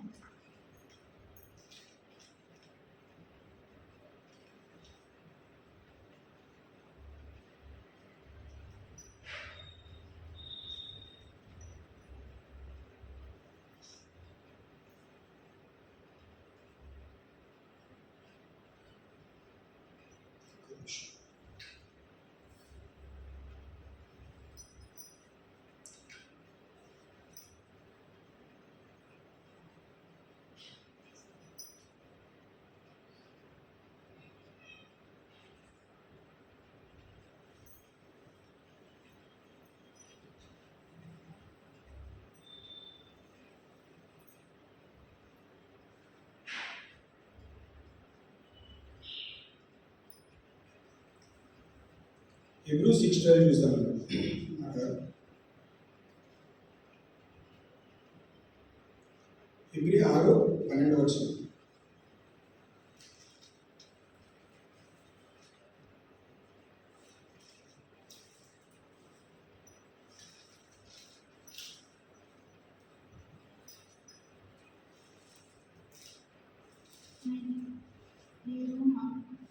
Hebrews 6:12 చూస్తాం. హెబ్రీ 6:12 మీరు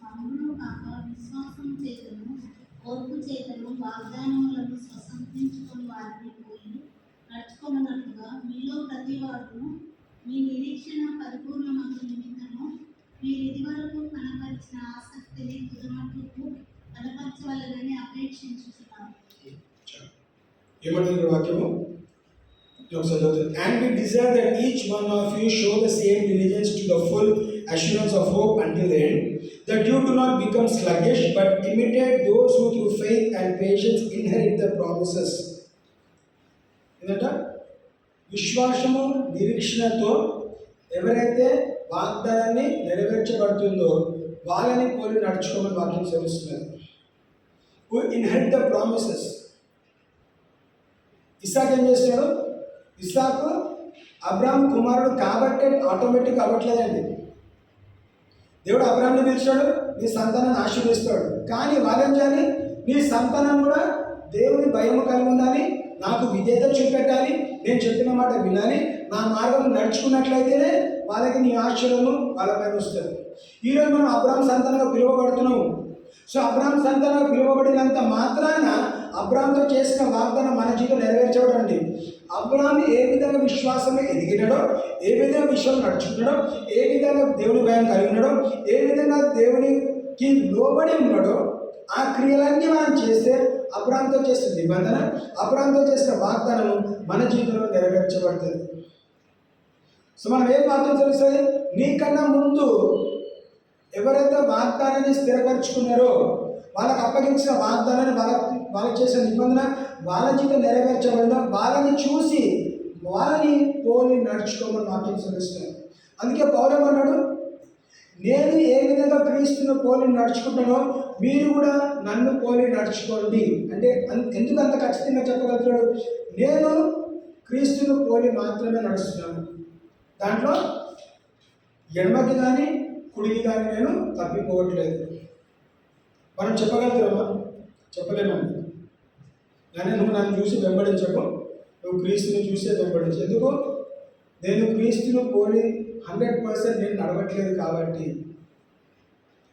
మమ్మును కాక విశ్వాసం చేతను ఓర్పు చేతను వాగ్దానములను స్వసంతరించుకొని వారిని పోయి నడుచుకున్నట్లుగా మీలో ప్రతి వాడును మీ నిరీక్షణ పరిపూర్ణమగు నిమిత్తము మీరు ఇదివరకు కనపరిచిన ఆసక్తిని తుదమట్టుకు కనపరచవలనని అపేక్షించుతున్నారు. ఏమంటుంది వాక్యము? And we desire that each one of you show the same diligence to the full assurance of hope until the end, that you do not become sluggish, but imitate those who through faith and patience inherit the promises. ఏంటంట? విశ్వాసము నిరీక్షణతో ఎవరైతే వాగ్దానాన్ని నెరవేర్చబడుతుందో వాళ్ళని పోలి నడుచుకోమని వాక్యం సెలవిస్తున్నారు. Who inherit the promises. ఇస్సాకు ఏం చేస్తున్నాడు? ఇస్సాకు అబ్రాహాము కుమారుడు కాబట్టి ఆటోమేటిక్ అవ్వట్లేదండి. దేవుడు అబ్రాహాముని పిలిచాడు, నీ సంతానాన్ని ఆశీర్వదిస్తాడు. కానీ వాళ్ళేం చేయాలి? నీ సంతానం కూడా దేవుని భయం కలిగి ఉండాలి, నాకు విధేయత చూపెట్టాలి, నేను చెప్పిన మాట వినాలి, నా మార్గం నడుచుకున్నట్లయితేనే వాళ్ళకి నీ ఆశీర్వాదం వాళ్ళపైన వస్తుంది. ఈరోజు మనం అబ్రాహాము సంతానంగా పిలువబడుతున్నాం. సో అబ్రాహాం సంతానం పిలువబడినంత మాత్రాన అబ్రాహాంతో చేసిన వాగ్దానం మన జీవితం నెరవేర్చబడండి. అబ్రాహాం ఏ విధంగా విశ్వాసంలో ఎదిగినాడో, ఏ విధంగా విశ్వాసం నడుచుకున్నాడో, ఏ విధంగా దేవుని భయం కలిగి ఉన్నాడో, ఏ విధంగా దేవునికి లోబడి ఉన్నాడో, ఆ క్రియలన్నీ మనం చేస్తే అబ్రాహాంతో చేసిన నిబంధన, అబ్రాహాంతో చేసిన వాగ్దానము మన జీవితంలో నెరవేర్చబడుతుంది. సో మనం ఏం వాగ్దానం తెలుస్తుంది? నీకన్నా ముందు ఎవరైతే వాగ్దానాన్ని స్థిరపరచుకున్నారో, వాళ్ళకి అప్పగించిన వాగ్దానాన్ని, వాళ్ళకి చేసిన నిబంధన వాళ్ళ జీవితం నెరవేర్చబడిందో వాళ్ళని చూసి వాళ్ళని పోలి నడుచుకోమని వాక్యం తెలుస్తుంది. అందుకే పౌలు అన్నాడు, నేను ఏ విధంగా క్రీస్తును పోలి నడుచుకుంటానో మీరు కూడా నన్ను పోలి నడుచుకోండి. అంటే ఎందుకు అంత ఖచ్చితంగా చెప్పగలుగుతాడు? నేను క్రీస్తును పోలి మాత్రమే నడుస్తున్నాను, దాంట్లో ఎడమకి కానీ కుడికి కానీ నేను తప్పిపోవట్లేదు. మనం చెప్పగలుగుతామా? చెప్పలేమండి. కానీ నువ్వు నన్ను చూసి వెంబడించకు, నువ్వు క్రీస్తుని చూసే వెంబడించు. ఎందుకు? నేను క్రీస్తును పోలి 100% నేను నడవట్లేదు కాబట్టి.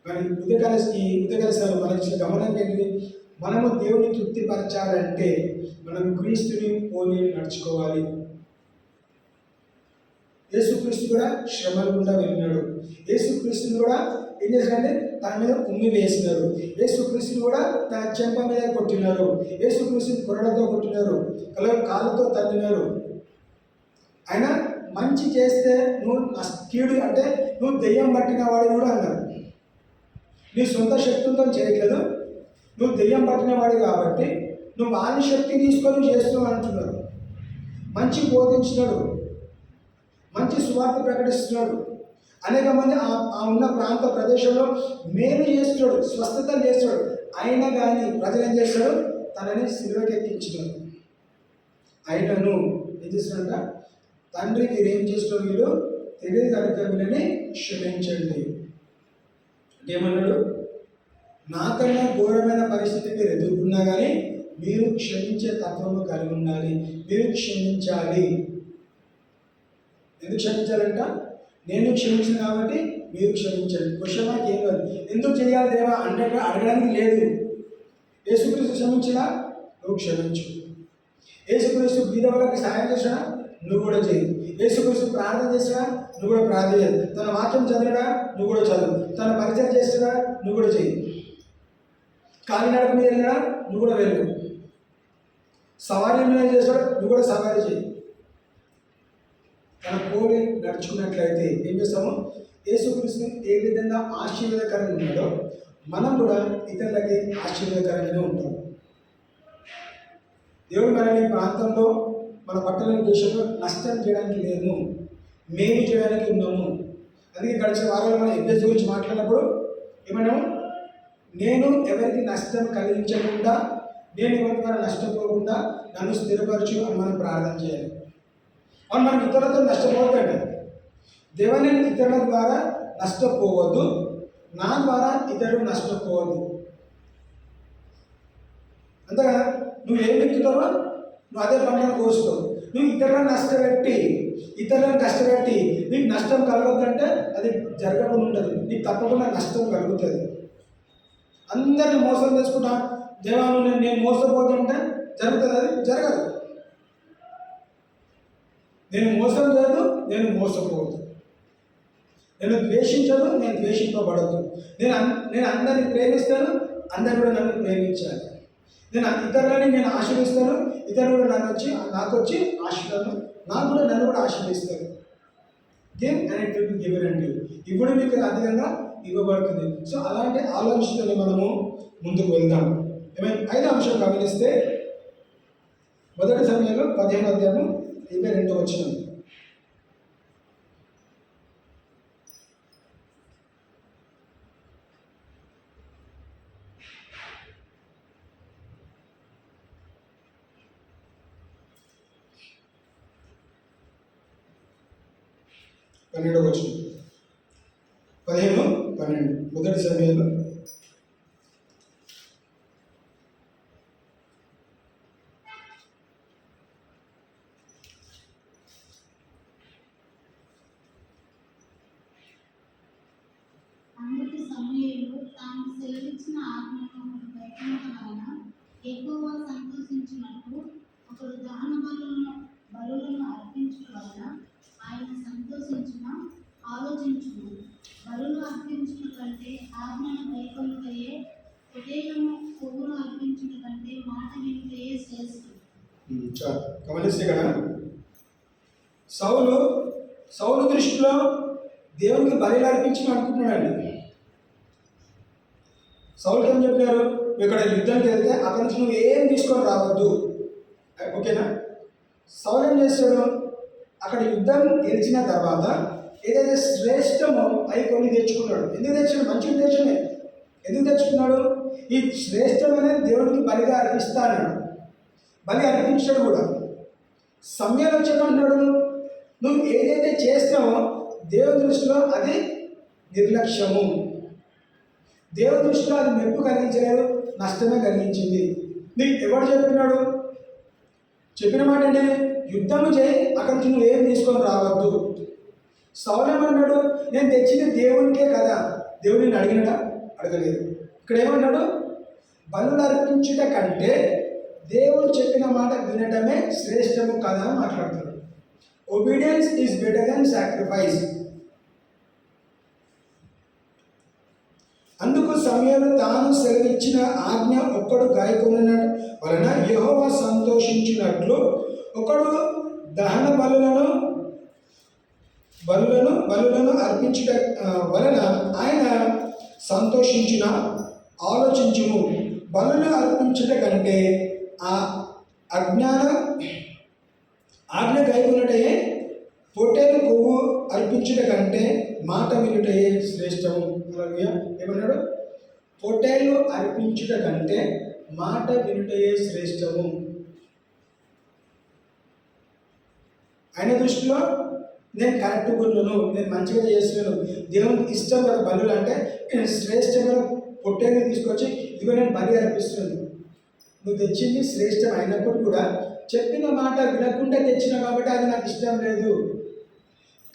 మరి ఉదయకాల మనకి గమనం ఏంటి? మనము దేవుని తృప్తిపరచాలంటే మనం క్రీస్తుని పోలి నడుచుకోవాలి. యేసుక్రీస్తు కూడా శ్రమలు గుండా వెళ్ళినాడు. యేసుక్రీస్తుని కూడా ఏం చేశారంటే తన మీద ఉమ్మి వేసినారు. యేసుక్రీస్తుని కూడా తన చెంప మీద కొట్టినారు. యేసుక్రీస్తుని కొరడతో కొట్టినారు, కాళ్ళతో తన్నినారు. ఆయన మంచి చేస్తే నువ్వు కీడు అంటే నువ్వు దెయ్యం పట్టిన వాడు కూడా అన్నారు. నీ సొంత శక్తులతో చేయట్లేదు, నువ్వు దెయ్యం పట్టిన వాడు కాబట్టి నువ్వు వాళ్ళ శక్తి తీసుకొని చేస్తున్నావు అంటున్నారు. మంచి బోధించినాడు, మంచి సువార్త ప్రకటిస్తున్నాడు, అనేక మంది ఆ ఉన్న ప్రాంత ప్రదేశంలో మేలు చేస్తున్నాడు, స్వస్థత చేస్తున్నాడు. అయినా కానీ ప్రజలు ఏం చేస్తాడు? తనని సిలువకెక్కించినాడు. అయినను ఏం చేస్తున్నాడంట? తండ్రి మీరేం చేస్తున్నారు, వీళ్ళు తెలియదు కనుక వీళ్ళని క్షమించండి. ఏమన్నాడు? నాకన్నా ఘోరమైన పరిస్థితి మీరు ఎదుర్కొన్నా కానీ మీరు క్షమించే తత్వము కలిగి ఉండాలి. మీరు క్షమించాలి. ఎందుకు క్షమించాలంట? నేను క్షమించిన కాబట్టి మీరు క్షమించండి. క్వశ్చన్ మార్క్ ఏం కాదు. ఎందుకు చేయాలి దేవా అంటే అడగడానికి లేదు. యేసుక్రీస్తు క్షమించినా నువ్వు క్షమించు. యేసుక్రీస్తు బీద వాళ్ళకి సహాయం చేసినా నువ్వు కూడా చేయి. యేసుక్రీస్తు ప్రార్థన చేసినా నువ్వు కూడా ప్రార్థన చేయి. తన వాక్యం చదివినా నువ్వు కూడా చదువు. తన పరిచయం చేసినా నువ్వు కూడా చేయి. కాలినడక మీద వెళ్ళినా నువ్వు కూడా వెళ్ళు. సవారీ మీద చేస్తాడు, నువ్వు కూడా సవారీ చేయి. తన పోలి నడుచుకున్నట్లయితే ఏం చేస్తాము? యేసుక్రీస్తు ఏ విధంగా ఆశీర్వాదకరంగా ఉన్నాడో మనం కూడా ఇతరులకి ఆశీర్వాదకరంగానే ఉంటాం. దేవుడు మనని ప్రాంతంలో, మన పట్టణ దేశంలో నష్టం చేయడానికి లేము, మేలు చేయడానికి ఉన్నాము. అందుకే గడిచిన వారాలు మనం ఎగ్జామ్స్ గురించి మాట్లాడినప్పుడు ఏమన్నాము? నేను ఎవరికి నష్టం కలిగించకుండా, నేను ఎవరి ద్వారా నష్టపోకుండా నన్ను స్థిరపరచు అని మనం ప్రార్థన చేయాలి. మనం ఇతరులతో నష్టపోవద్దండి. దేవాన్ని ఇతరుల ద్వారా నష్టపోవద్దు, నా ద్వారా ఇతరులు నష్టపోవద్దు. అంతేగా? నువ్వు ఏం ఎక్కుతావో నువ్వు అదే పంటను కోస్తావు. నువ్వు ఇతరులను కష్టపెట్టి నీకు నష్టం కలగద్దంటే అది జరగకుండా ఉంటుంది. నీకు తప్పకుండా నష్టం కలుగుతుంది. అందరిని మోసం చేసుకుంటా దేవాను నేను మోసపోతుంటే జరుగుతుంది, అది జరగదు. నేను మోసం చేయదు, నేను మోసపోవద్దు. నేను ద్వేషించదు, నేను ద్వేషింపబడద్దు. నేను అందరిని ప్రేమిస్తాను, అందరు కూడా నన్ను ప్రేమించాలి. నేను ఆశీర్వదిస్తాను, ఇతరులు కూడా నాకు వచ్చి ఆశీర్వాదం, నన్ను కూడా ఆశీర్వదిస్తారు. Give and it will be given and you. ఇప్పుడు మీకు అధికంగా ఇవ్వబడుతుంది. సో అలాంటి ఆలోచనలు మనము ముందుకు వెళ్దాం. ఏమైనా 5వ అంశం గమనిస్తే 1 సమయంలో 15వ అధ్యాయం 22వ వచనం. పన్నెండవ వచనం 15:12 1 సమయంలో అందుకు సమూయేలు తాను సెలవిచ్చిన ఇచ్చిన ఆజ్ఞను ఒకడు గైకొనుట వలన యెహోవా సంతోషించినట్లు ఒకడు దహన బలులను అర్పించుట వలన ఆయన సంతోషించిన ఆలోచించుము. బలులు అర్పించుట కంటే ఆజ్ఞను గైకొనుటయే, హృదయము కొవ్వును అర్పించుట కంటే మాట వినుటయే శ్రేష్టం. చాలు గమనిస్తే కదా, సౌలు దృష్టిలో దేవునికి బలి అర్పించడం అనుకుంటున్నాడండి. సౌలుకి ఏం చెప్పారు, ఇక్కడ యుద్ధానికి వెళ్తే అక్కడి నుంచి నువ్వు ఏం తీసుకొని రావద్దు, ఓకేనా? సౌలు ఏం చేస్తాడు, అక్కడ యుద్ధం గెలిచిన తర్వాత ఏదైతే శ్రేష్టమో అవి కొన్ని తెచ్చుకున్నాడు. ఎందుకు తెచ్చుకున్నాడు? మంచి ఉద్దేశమే. ఎందుకు తెచ్చుకున్నాడు? ఈ శ్రేష్టమైన దేవుడికి బలిగా అర్పిస్తాడు. బలి అర్పించాడు కూడా. సమయాలు వచ్చేటంటున్నాడు, నువ్వు ఏదైతే చేస్తావో దేవుని దృష్టిలో అది నిర్లక్ష్యము, దేవుని దృష్టిలో అది మెప్పు కలిగించలేదు, నష్టమే కలిగించింది. నీకు ఎవడు చెప్పినాడు? చెప్పిన మాట ఏంటి? యుద్ధము చేయి, అక్కడి నుంచి నువ్వు ఏం తీసుకొని రావద్దు. సౌలు ఏమన్నాడు? నేను తెచ్చింది దేవునికే కదా. దేవుడిని అడిగినడా? అడగలేదు. ఇక్కడ ఏమన్నాడు? బలులు అర్పించుట కంటే దేవుడు చెప్పిన మాట వినటమే శ్రేష్టము కదా అని మాట్లాడుతున్నాడు. Obedience is better than sacrifice. అందుకు సమయంలో తాను సెలవిచ్చిన ఆజ్ఞ ఒక్కడు గాయకున్న వలన యెహోవా సంతోషించినట్లు ఒకడు దహన బలులను అర్పించుట వలన ఆయన సంతోషించిన ఆలోచించుము. బలులు అర్పించుట కంటే ఆ ఆజ్ఞ గైకొనుటయే, పొట్టేలు కొవ్వు అర్పించుట కంటే మాట వినుటయే శ్రేష్టము. ఏమన్నాడు? పొట్టేలు అర్పించుట కంటే మాట వినుటయే శ్రేష్టము. ఆయన దృష్టిలో నేను కరెక్ట్ గుళ్ళను, నేను మంచిగా చేస్తున్నాను, దేవునికి ఇష్టం కదా బలులు అంటే, నేను శ్రేష్టమైన పొట్టేలు తీసుకొచ్చి ఇదిగో నేను బలి అర్పిస్తున్నాను. నువ్వు తెచ్చింది శ్రేష్టం అయినప్పుడు కూడా చెప్పిన మాట వినకుండా తెచ్చిన కాబట్టి అది నాకు ఇష్టం లేదు.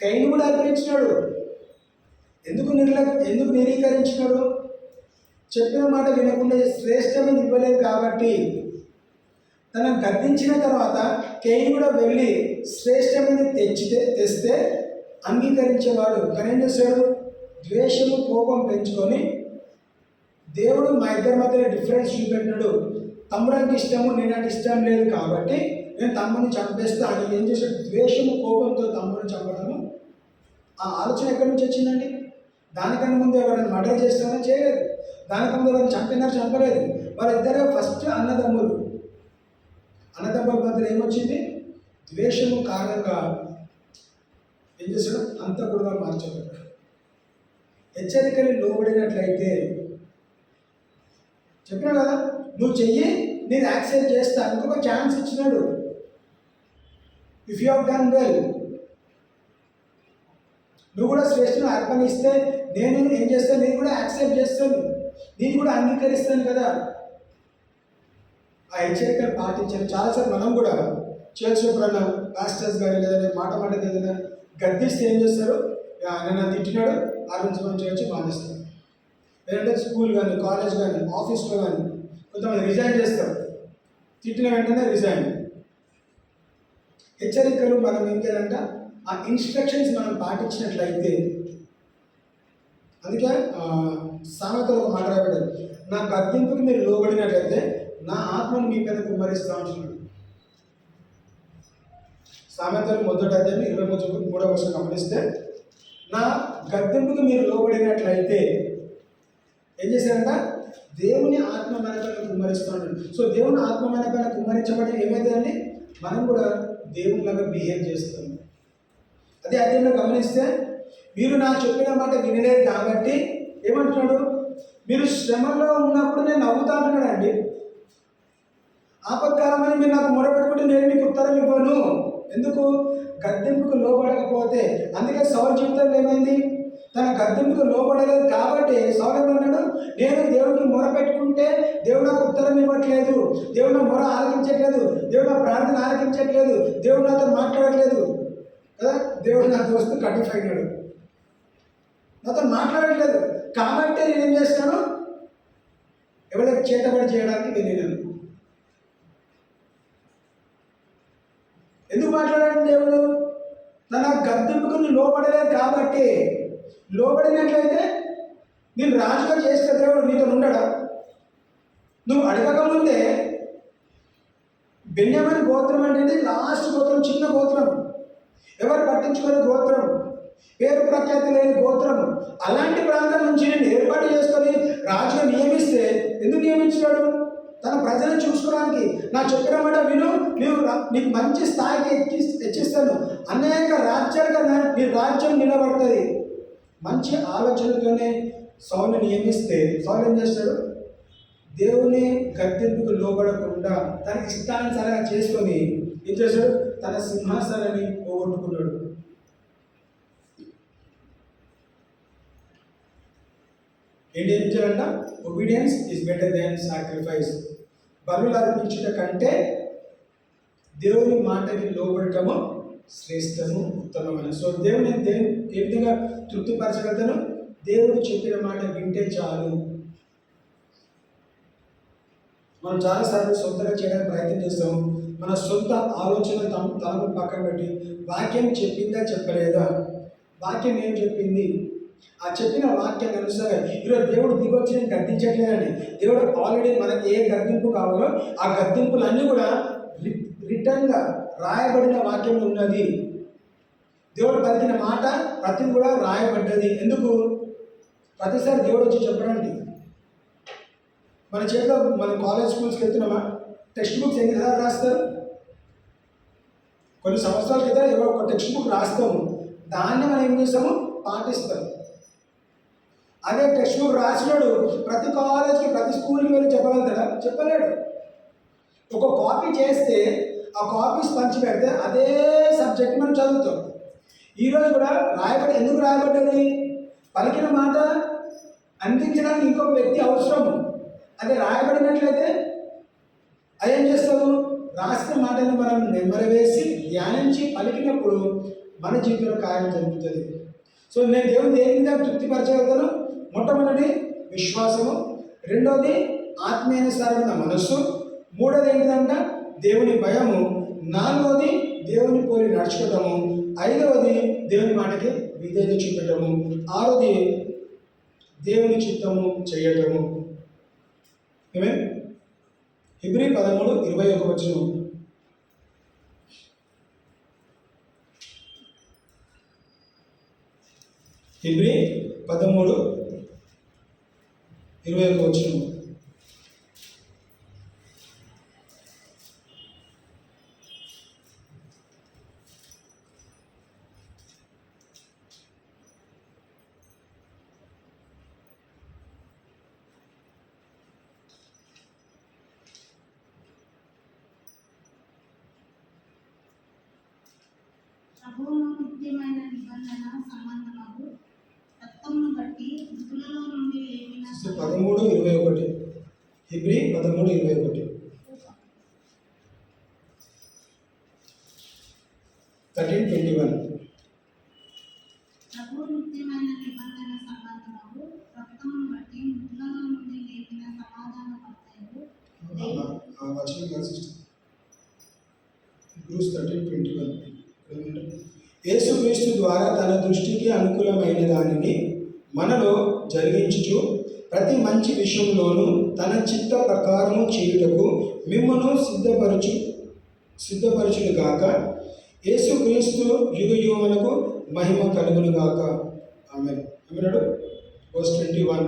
కయీను కూడా అర్పించినాడు. ఎందుకు నిరీకరించినాడు? చెప్పిన మాట వినకుండా శ్రేష్టమైన ఇవ్వలేదు కాబట్టి. తనను గద్దించిన తర్వాత కయీను కూడా వెళ్ళి శ్రేష్టమైన తెస్తే అంగీకరించేవాడు. కానీ ఏం చేశాడు? ద్వేషము, కోపం పెంచుకొని దేవుడు మా ఇద్దరి మధ్యలో డిఫరెన్స్ చూపెట్టినాడు. తమ్ముడానికి ఇష్టము, నేనంటే ఇష్టం లేదు కాబట్టి నేను తమ్ముని చంపేస్తా అని ఏం చేశాడు? ద్వేషము, కోపంతో తమ్ముని చంపడము. ఆ ఆలోచన ఎక్కడి నుంచి వచ్చిందండి? దానికన్నా ముందు ఎవరైనా మర్డర్ చేస్తారని చేయలేదు. దానికన్నా ముందు ఎవరైనా చంపలేదు. వాళ్ళిద్దరే ఫస్ట్ అన్నదమ్ముల మధ్యలో ఏమొచ్చింది? ద్వేషము కారణంగా ఏం చేశాడు? అంతకుడుగా మార్చబడ్డాడు. హెచ్చరికలు లోబడినట్లయితే చెప్పినా కదా, నువ్వు చెయ్యి, నేను యాక్సెప్ట్ చేస్తా. ఇంకొక ఛాన్స్ ఇచ్చినాడు. If you have done well, నువ్వు కూడా శ్రేష్ఠను అర్పణిస్తే నేను ఏం చేస్తాను? నేను కూడా యాక్సెప్ట్ చేస్తాను, నేను కూడా అంగీకరిస్తాను కదా. ఆ హెచ్చరికలు పాటించాను. చాలాసార్లు మనం కూడా చేర్చినప్పుడన్నా పాస్టర్స్ కానీ లేదా మాట ఏదైనా గద్దిస్తే ఏం చేస్తారు? నన్ను తిట్టినాడు, ఆ నుంచి మనం చేయొచ్చు బాధిస్తాం. లేదంటే స్కూల్ కానీ, కాలేజ్ కానీ, ఆఫీస్లో కానీ కొంతమంది రిజైన్ చేస్తారు. తిట్టిన వెంటనే రిజైన్. హెచ్చరికలు మనం ఏం చేయాలంటే ఆ ఇన్స్ట్రక్షన్స్ మనం పాటించినట్లయితే, అందుకే సామెతలో ఒక మాట రాబడ్డారు, నా గద్దింపుకి మీరు లోబడినట్లయితే నా ఆత్మను మీ మీద కుమ్మరిస్తా ఉంటున్నాడు. సామెతలు 1:23 గమనిస్తే, నా గద్దింపుకి మీరు లోబడినట్లయితే ఏం చేశారంట? దేవుని ఆత్మ మన పైన కుమ్మరిస్తున్నాడు. సో దేవుని ఆత్మ మన పైన కుమ్మరించబడి ఏమైందండి? మనం కూడా దేవునిలాగా బిహేవ్ చేస్తాం. అదే అధ్యయనంలో గమనిస్తే, మీరు నా చెప్పిన మాట వినలేదు కాబట్టి ఏమంటున్నాడు? మీరు శ్రమలో ఉన్నప్పుడు నేను నవ్వుతా అంటున్నాడండి. ఆపత్కాలమని మీరు నాకు మొరపెట్టుకుంటే నేను మీకు ఉత్తరం ఇవ్వను. ఎందుకు? గద్దెంపుకు లోబడకపోతే. అందుకే సౌలు జీవితంలో ఏమైంది? తన గద్దెంపుకు లోబడలేదు కాబట్టి సౌలు ఏమన్నాడు? నేను దేవుడికి మొరపెట్టుకుంటే దేవుడు నాకు ఉత్తరం ఇవ్వట్లేదు, దేవుడు నా మొర ఆలకించట్లేదు, దేవుడు నా ప్రార్థన ఆలకించట్లేదు, దేవుడు నాతో మాట్లాడట్లేదు కదా. దేవుడు నా దోస్తు కటిఫ్ అయినాడు, నాతో మాట్లాడట్లేదు కాబట్టి నేనేం చేస్తాను? ఎవరికి చేతబడి చేయడానికి వెళ్ళినాను. ఎందుకు మాట్లాడాడు దేవుడు? తన గద్దెంపుకు నువ్వు లోబడలేదు కాబట్టి. లోబడినట్లయితే నేను రాజుగా చేస్తే దేవుడు నీతో ఉండడా? నువ్వు అడగకముందే బెన్యామీను గోత్రం అంటే లాస్ట్ గోత్రం, చిన్న గోత్రం, ఎవరు పట్టించుకునే గోత్రం, పేరు ప్రఖ్యాతి లేని గోత్రం. అలాంటి ప్రాంతం నుంచి నేను ఏర్పాటు చేసుకొని రాజుగా నియమిస్తే ఎందుకు నియమించాడు? తన ప్రజలను చూసుకోవడానికి. నా చెప్పిన మాట విను, నీకు మంచి స్థాయికి హెచ్చిస్తాను, అనేక రాజ్యాలుగా నీ రాజ్యం నిలబడుతుంది. మంచి ఆలోచనతోనే సౌలు నియమిస్తే సౌలు ఏం చేస్తాడు? దేవుని గద్దెంపుకు లోబడకుండా తన ఇష్టానుసారంగా చేసుకొని ఏం చేశాడు? తన సింహాసనాన్ని పోగొట్టుకున్నాడు. ఏంటి చేయాలంట? Obedience is better than sacrifice. బలులు అర్పించుట కంటే దేవుని మాటకి లోబడటము శ్రేష్టము, ఉత్తమమైన. సో దేవుని ఏ విధంగా తృప్తిపరచగలుగుతాను? దేవుడు చెప్పిన మాట వింటే చాలు. మనం చాలాసార్లు సొంతగా చేయడానికి ప్రయత్నం చేస్తాము. మన సొంత ఆలోచన తలకు పక్కన పెట్టి వాక్యం చెప్పిందా చెప్పలేదా, వాక్యం ఏం చెప్పింది, ఆ చెప్పిన వాక్యం అనుసారం ఈరోజు దేవుడు దిగొచ్చి నేను గద్దించట్లేదండి. దేవుడు ఆల్రెడీ మనకి ఏ గద్దింపు కావాలో ఆ గద్దింపులన్నీ కూడా రిటర్న్గా రాయబడిన వాక్యం ఉన్నది. దేవుడు పలికిన మాట ప్రతి కూడా రాయబడ్డది. ఎందుకు? ప్రతిసారి దేవుడు వచ్చి చెప్పడండి. మన చేతిలో మన కాలేజ్ స్కూల్స్కి వెళ్తున్నామా? టెక్స్ట్ బుక్స్ ఎన్నిసార్లు రాస్తారు? కొన్ని సంవత్సరాల క్రితం ఏవో ఒక టెక్స్ట్ బుక్ రాస్తాము, దాన్ని మనం ఏం చేస్తాము? పాటిస్తాం. అదే టెక్స్ట్ బుక్ రాసినాడు ప్రతి కాలేజ్కి ప్రతి స్కూల్కి వెళ్ళి చెప్పగలుగుతాడా? చెప్పలేడు. ఒక కాపీ చేస్తే ఆ కాపీస్ పంచి పెడితే అదే సబ్జెక్ట్ మనం చదువుతాం. ఈరోజు కూడా ఎందుకు రాయబడ్డది? పలికిన మాట అందించడానికి ఇంకొక వ్యక్తి అవసరము. అదే రాయబడినట్లయితే అదేం చేస్తాము? రాసిన మాటను మనం నెమ్మరవేసి ధ్యానించి పలికినప్పుడు మన జీవితంలో కార్యం జరుగుతుంది. సో నేను దేవుని దేని మీద తృప్తిపరచగలుగుతాను? మొట్టమొదటి విశ్వాసము, రెండోది ఆత్మీయానుసారమైన మనస్సు, మూడోది ఏంటిదంట? దేవుని భయము, నాలుగవది దేవుని పోలి నడుచుకోవటము, ఐదవది దేవుని మాటకి విధేయత చూపెట్టము, ఆరోది దేవుని చిత్తము చేయటము. ఏమే హెబ్రీ 13:21 హెబ్రీ 13:21 ప్రభువును నిత్యమైన నిబంధన సంబంధము రక్తమును బట్టి మృతులలో నుండి లేపిన 13:21 హెబ్రీ 13:21 13:21 ప్రభువు నిత్యమైన నిబంధన సంబంధము రక్తమును బట్టి మృతులలో నుండి లేపిన సమాధాన కర్తయు వచనం కన్సిస్టెంట్. Hebrews 13:21 యేసుక్రీస్తు ద్వారా తన దృష్టికి అనుకూలమైన దానిని మనలో జరిగించుచు ప్రతి మంచి విషయంలోనూ తన చిత్త ప్రకారము చేయుటకు మిమ్మును సిద్ధపరచును గాక. యేసుక్రీస్తు యుగయుగములకు మహిమ కలుగును గాక. ఆమేన్. అన్నాడు. verse 21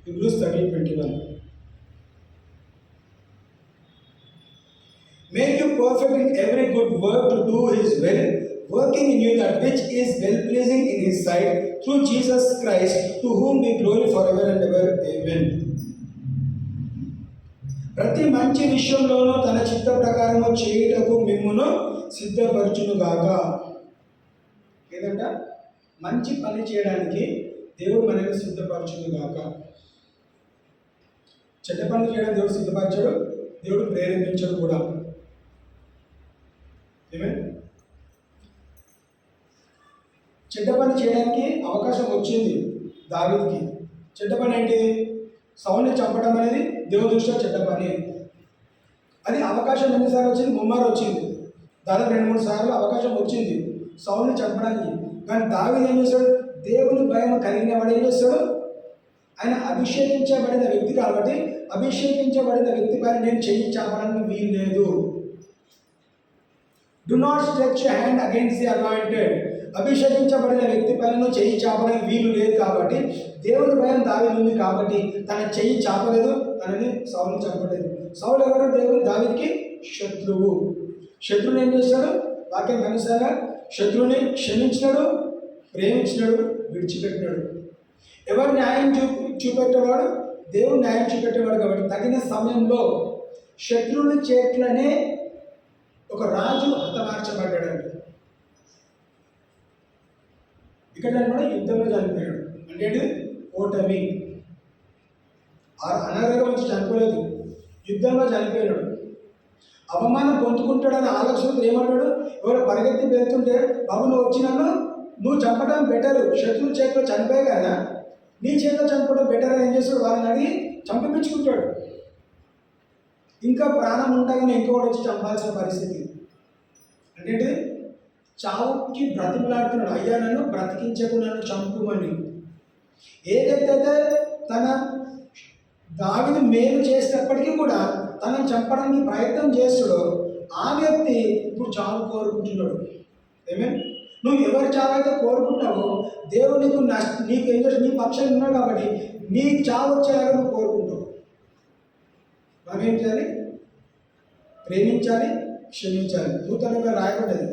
Hebrews 13:21 Make you perfect in every good work to do his will, working in you that which is well pleasing in his sight, through Jesus Christ, to whom be glory forever and ever. Amen. ప్రతి మంచి విషయంలోనూ తన చిత్త ప్రకారము చేయుటకు మిమ్మును సిద్ధపరచును గాక. ఏదంట? మంచి పని చేయడానికి దేవుడు మనల్ని సిద్ధపరచును గాక. చెడ్డ పనులు చేయడం దేవుడు సిద్ధపరచాడు, దేవుడు ప్రేరేపించాడు కూడా. చెడ్డ పని చేయడానికి అవకాశం వచ్చింది దావీదుకి. చెడ్డ పని ఏంటి? సౌల్ని చంపడం అనేది దేవుని దృష్టిలో చెడ్డ పని. అది అవకాశం ఎన్నిసార్లు వచ్చింది? ముమ్మారు వచ్చింది. దాదాపు 2-3 సార్లు అవకాశం వచ్చింది సౌల్ని చంపడానికి. కానీ దావీదు ఏం చేశాడు? దేవుని భయం కలిగిన వాడు ఏం చేస్తాడు? ఆయన అభిషేకించబడిన వ్యక్తి కాబట్టి అభిషేకించబడిన వ్యక్తి పైన నేను చెయ్యి చాపడానికి వీలు లేదు. Do not stretch hand against the anointed. అభిషేకించబడిన వ్యక్తి పైన నువ్వు చెయ్యి చాపడానికి వీలు లేదు కాబట్టి దేవుని భయం దావీదు ఉంది కాబట్టి తన చెయ్యి చాపలేదు, తనని సౌలుని చంపలేదు. సౌలు ఎవరు? దావీదుకి శత్రువు. శత్రువుని ఏం చేశాడు? వాక్యం కనుసాగా శత్రువుని క్షమించినాడు, ప్రేమించినాడు, విడిచిపెట్టినాడు. ఎవరు న్యాయం చూపెట్టేవాడు? దేవుడు న్యాయం చూపెట్టేవాడు కాబట్టి తగిన సమయంలో శత్రువుల చేట్లనే ఒక రాజు హతమార్చబడ్డాడు. ఇక్కడ కూడా యుద్ధంలో చనిపోయాడు. అంటే ఓటమి. అనారోగ్యం వచ్చి చనిపోలేదు, యుద్ధంలో చనిపోయినాడు. అవమానం పొందుకుంటాడని ఆలోచనతో ఏమంటాడు? ఎవరు పరిగెత్తి వెళ్తుంటే బాబు నువ్వు వచ్చినాను, నువ్వు చంపడం బెటరు, శత్రువుల చేతిలో చనిపోయా కదా, నీ చేతిలో చనిపోవడం బెటర్ అని ఏం చేస్తాడు? వాళ్ళని అడిగి చంపించుకుంటాడు. ఇంకా ప్రాణం ఉండగానే ఇంకొకటి వచ్చి చంపాల్సిన పరిస్థితి. అంటే చావుకి బ్రతిమలాడుతున్నాడు, అయ్యా నన్ను బ్రతికించకు, నన్ను చంపుమని. ఏదైతే తన దావీదు మేలు చేసినప్పటికీ కూడా తనను చంపడానికి ప్రయత్నం చేస్తాడో ఆ వ్యక్తి ఇప్పుడు చావు కోరుకుంటున్నాడు. ఏమే నువ్వు ఎవరి చావైతే కోరుకుంటావో దేవుడు నీకు ఏం చేసి నీ పక్షాన్ని ఉన్నాడు కాబట్టి నీ చావు వచ్చేలాగా నువ్వు కోరుకుంటావు. మనం ఏం చేయాలి? ప్రేమించాలి, క్షమించాలి. నూతనంగా రాయబడ్డది,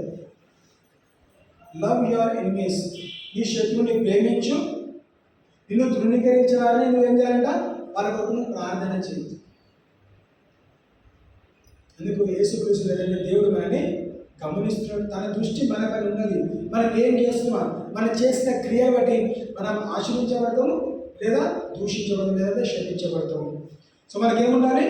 లవ్ యువర్ ఎనిమీస్. నీ శత్రువుని ప్రేమించు, నిన్ను తృణీకరించాలని నువ్వేం చేయాలంట? వాళ్ళ కొరకు నువ్వు ప్రార్థన చేయి. అందుకు యేసుక్రీస్తు లేదంటే దేవుడు మనని గమనిస్తున్నాడు. తన దృష్టి మనపై ఉన్నది. మనం ఏం చేస్తున్నాం, మనం చేసిన క్రియ బట్టి మనం ఆశ్రయించబడతాము లేదా దూషించబడతాము లేదా శపించబడతాము. సో మనకేముండాలి?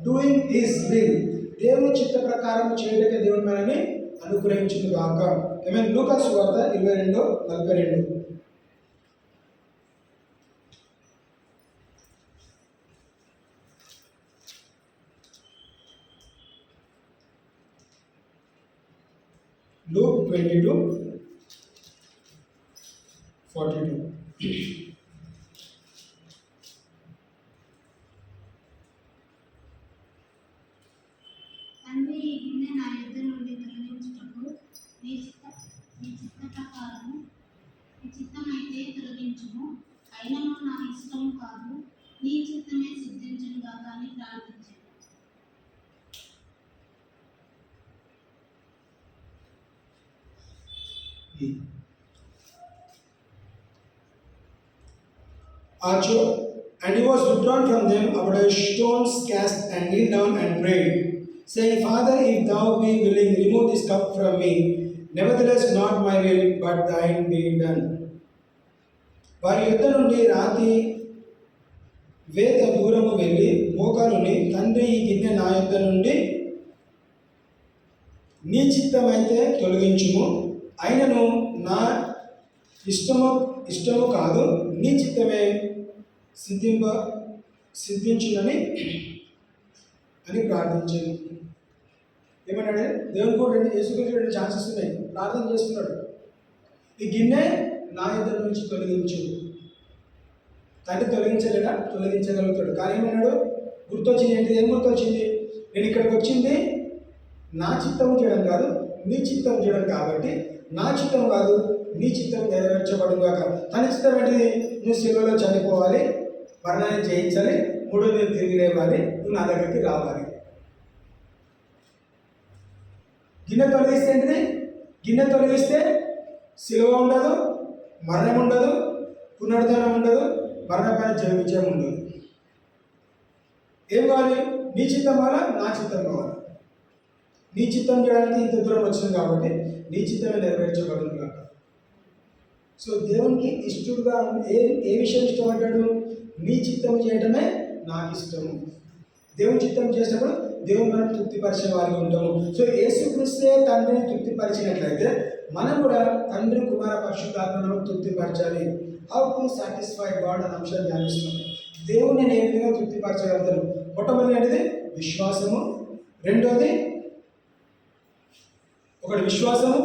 Doing his will. దేవుని చిత్త ప్రకారం చేయడానికి దేవుడు మనల్ని అనుగ్రహించును గాక. ఆమేన్. లూకా సువార్త 22:42. Luke 22:42. తండ్రి, ఈ గిన్నె నా యుద్ధ నుండి తొలగించుటకు నీ చిత్తమైతే తొలగించుము, అయినను నా ఇష్టం కాదు నీ చిత్తమే సిద్ధించును గాక అని ప్రార్థించాను. And he was withdrawn from them about a stone's cast and kneeled down and prayed, saying, Father, if thou be willing, remove this cup from me. Nevertheless, not my will, but thine be done. వారి యుద్ధ నుండి రాతి వేత దూరము వెళ్ళి మోకాలుని, తండ్రి ఈ గిన్నె నా యుద్ధ నుండి నీ చిత్తమైతే తొలగించుము, అయినను నా ఇష్టము కాదు నీ చిత్తమే సిద్ధించునని అని ప్రార్థించాను. ఏమన్నాడు? దేవుని కూడా యేసుక్రీస్తు 2 ఛాన్సెస్ ఉన్నాయి. ప్రార్థన చేస్తున్నాడు, ఈ గిన్నె నా యుద్ధ నుంచి తొలగించు. తండ్రి తొలగించలేడా? తొలగించగలుగుతాడు. కానీ ఏమన్నాడు? గుర్తొచ్చింది ఏంటి? ఏం గుర్తొచ్చింది? నేను ఇక్కడికి వచ్చింది నా చిత్తం చేయడం కాదు నీ చిత్తం చేయడం కాబట్టి నా చిత్తం కాదు నీ చిత్తం నెరవేర్చబడు గాక. తన చిత్తం ఏంటిది? నువ్వు శిలువలో చనిపోవాలి, మరణాన్ని జయించాలి, 3వ రోజు తిరిగి లేవాలి, నువ్వు నా దగ్గరికి రావాలి. గిన్నె తొలగిస్తే ఏంటిది? గిన్నె తొలగిస్తే శిలువ ఉండదు, మరణం ఉండదు, పునరుద్ధరణ ఉండదు, మరణపైన జయ విజయం ఉండదు. ఏం కావాలి? నీ చిత్తం కావాలా, నా చిత్తం కావాలా? నీ చిత్తం చేయడానికి ఇంత దూరం వచ్చింది కాబట్టి నీ చిత్తమే నెరవేర్చబడుతుంది కాక. సో దేవునికి ఇష్టడుగా ఏ విషయం ఇష్టపడ్డాడు? నీ చిత్తం చేయడమే నాకు ఇష్టము. దేవుని చిత్తం చేసినప్పుడు దేవుని మనం తృప్తిపరిచే వారిగా ఉంటాము. సో యేసుక్రీస్తే తండ్రిని తృప్తిపరిచినట్లయితే మనం కూడా తండ్రి కుమార పరిశుద్ధాత్మను తృప్తిపరచాలి. హౌ టు సాటిస్ఫై గాడ్ అనే అంశాన్ని ధ్యానిస్తున్నాం. దేవుని నేను ఏ విధంగా తృప్తిపరచగలుగుతాను? మొట్టమొదటి అనేది విశ్వాసము, రెండోది ఒకటి విశ్వాసము,